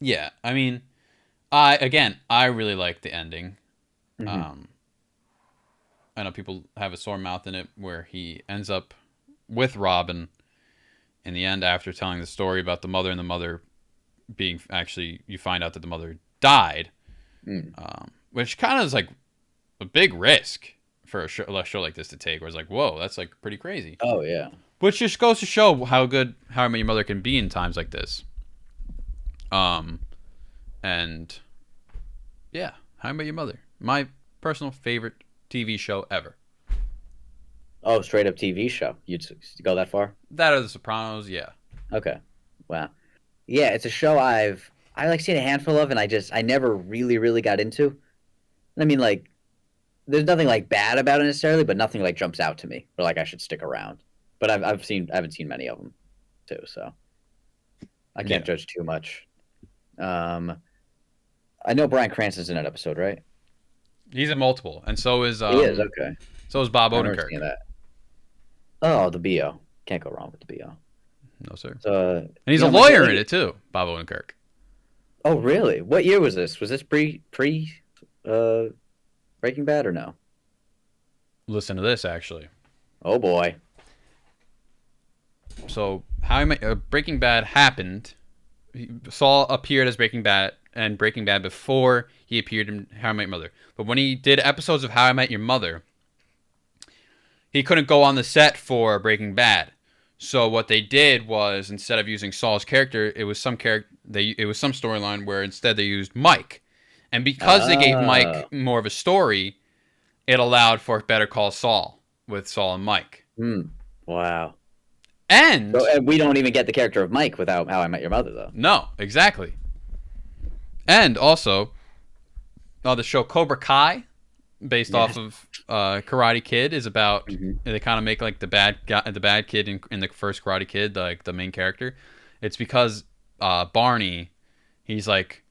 Yeah. I mean, I really like the ending. Mm-hmm. I know people have a sore mouth in it where he ends up with Robin in the end after telling the story about the mother, and the mother being actually, you find out that the mother died, which kind of is like a big risk for a show like this to take, where it's like, whoa, that's like pretty crazy. Oh yeah. Which just goes to show how good How I Met Your Mother can be in times like this. And yeah, How I Met Your Mother, my personal favorite TV show ever. Oh, straight up TV show. You'd go that far? That or The Sopranos, yeah. Okay. Wow. Yeah, it's a show I like seen a handful of, and I never really got into. I mean, like, there's nothing like bad about it necessarily, but nothing like jumps out to me or like I should stick around. But I haven't seen many of them too, so I can't judge too much. I know Bryan Cranston's in that episode, right? He's in multiple, and so is he is, okay. So is Bob I remember Odenkirk. seeing that. Oh, the BO. Can't go wrong with the BO. No, sir. So, and he's a lawyer in it too, Bob Odenkirk. Oh, really? What year was this? Was this pre Breaking Bad or no? Listen to this, actually. Oh boy. So Breaking Bad happened. Saul appeared as Breaking Bad before he appeared in How I Met Your Mother. But when he did episodes of How I Met Your Mother, he couldn't go on the set for Breaking Bad. So what they did was, instead of using Saul's character, it was some storyline where instead they used Mike. And because they gave Mike more of a story, it allowed for Better Call Saul with Saul and Mike. Wow. And we don't even get the character of Mike without How I Met Your Mother, though. No, exactly. And also, the show Cobra Kai, based off of Karate Kid, is about they kind of make like the bad kid in the first Karate Kid, like the main character. It's because Barney, he's like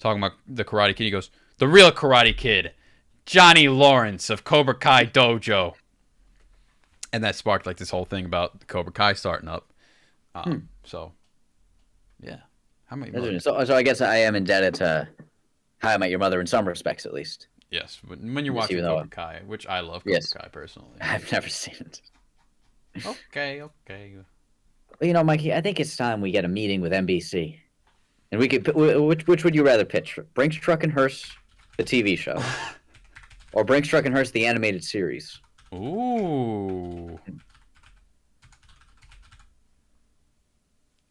talking about the Karate Kid. He goes, "The real Karate Kid, Johnny Lawrence of Cobra Kai Dojo." And that sparked like this whole thing about Cobra Kai starting up. So, yeah. How many? So I guess I am indebted to How I Met Your Mother in some respects, at least. Yes, when you're watching Cobra Kai, which I love Cobra Kai personally. I've never seen it. Okay. Well, Mikey, I think it's time we get a meeting with NBC, and we could. Which would you rather pitch? Brinx, Truck, and Hearse, the TV show, or Brinx, Truck, and Hearse, the animated series? Ooh.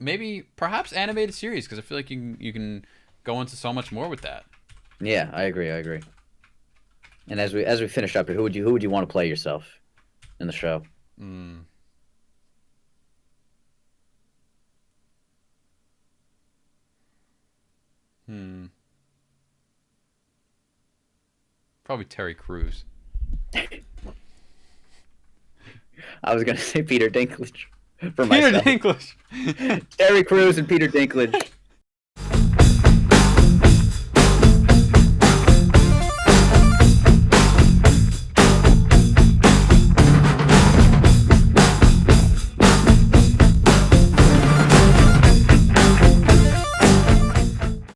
Maybe, perhaps animated series, because I feel like you can go into so much more with that. Yeah, I agree. And as we finish up here, who would you want to play yourself in the show? Probably Terry Crews. I was gonna say Peter Dinklage. For myself. Peter Dinklage. Terry Crews and Peter Dinklage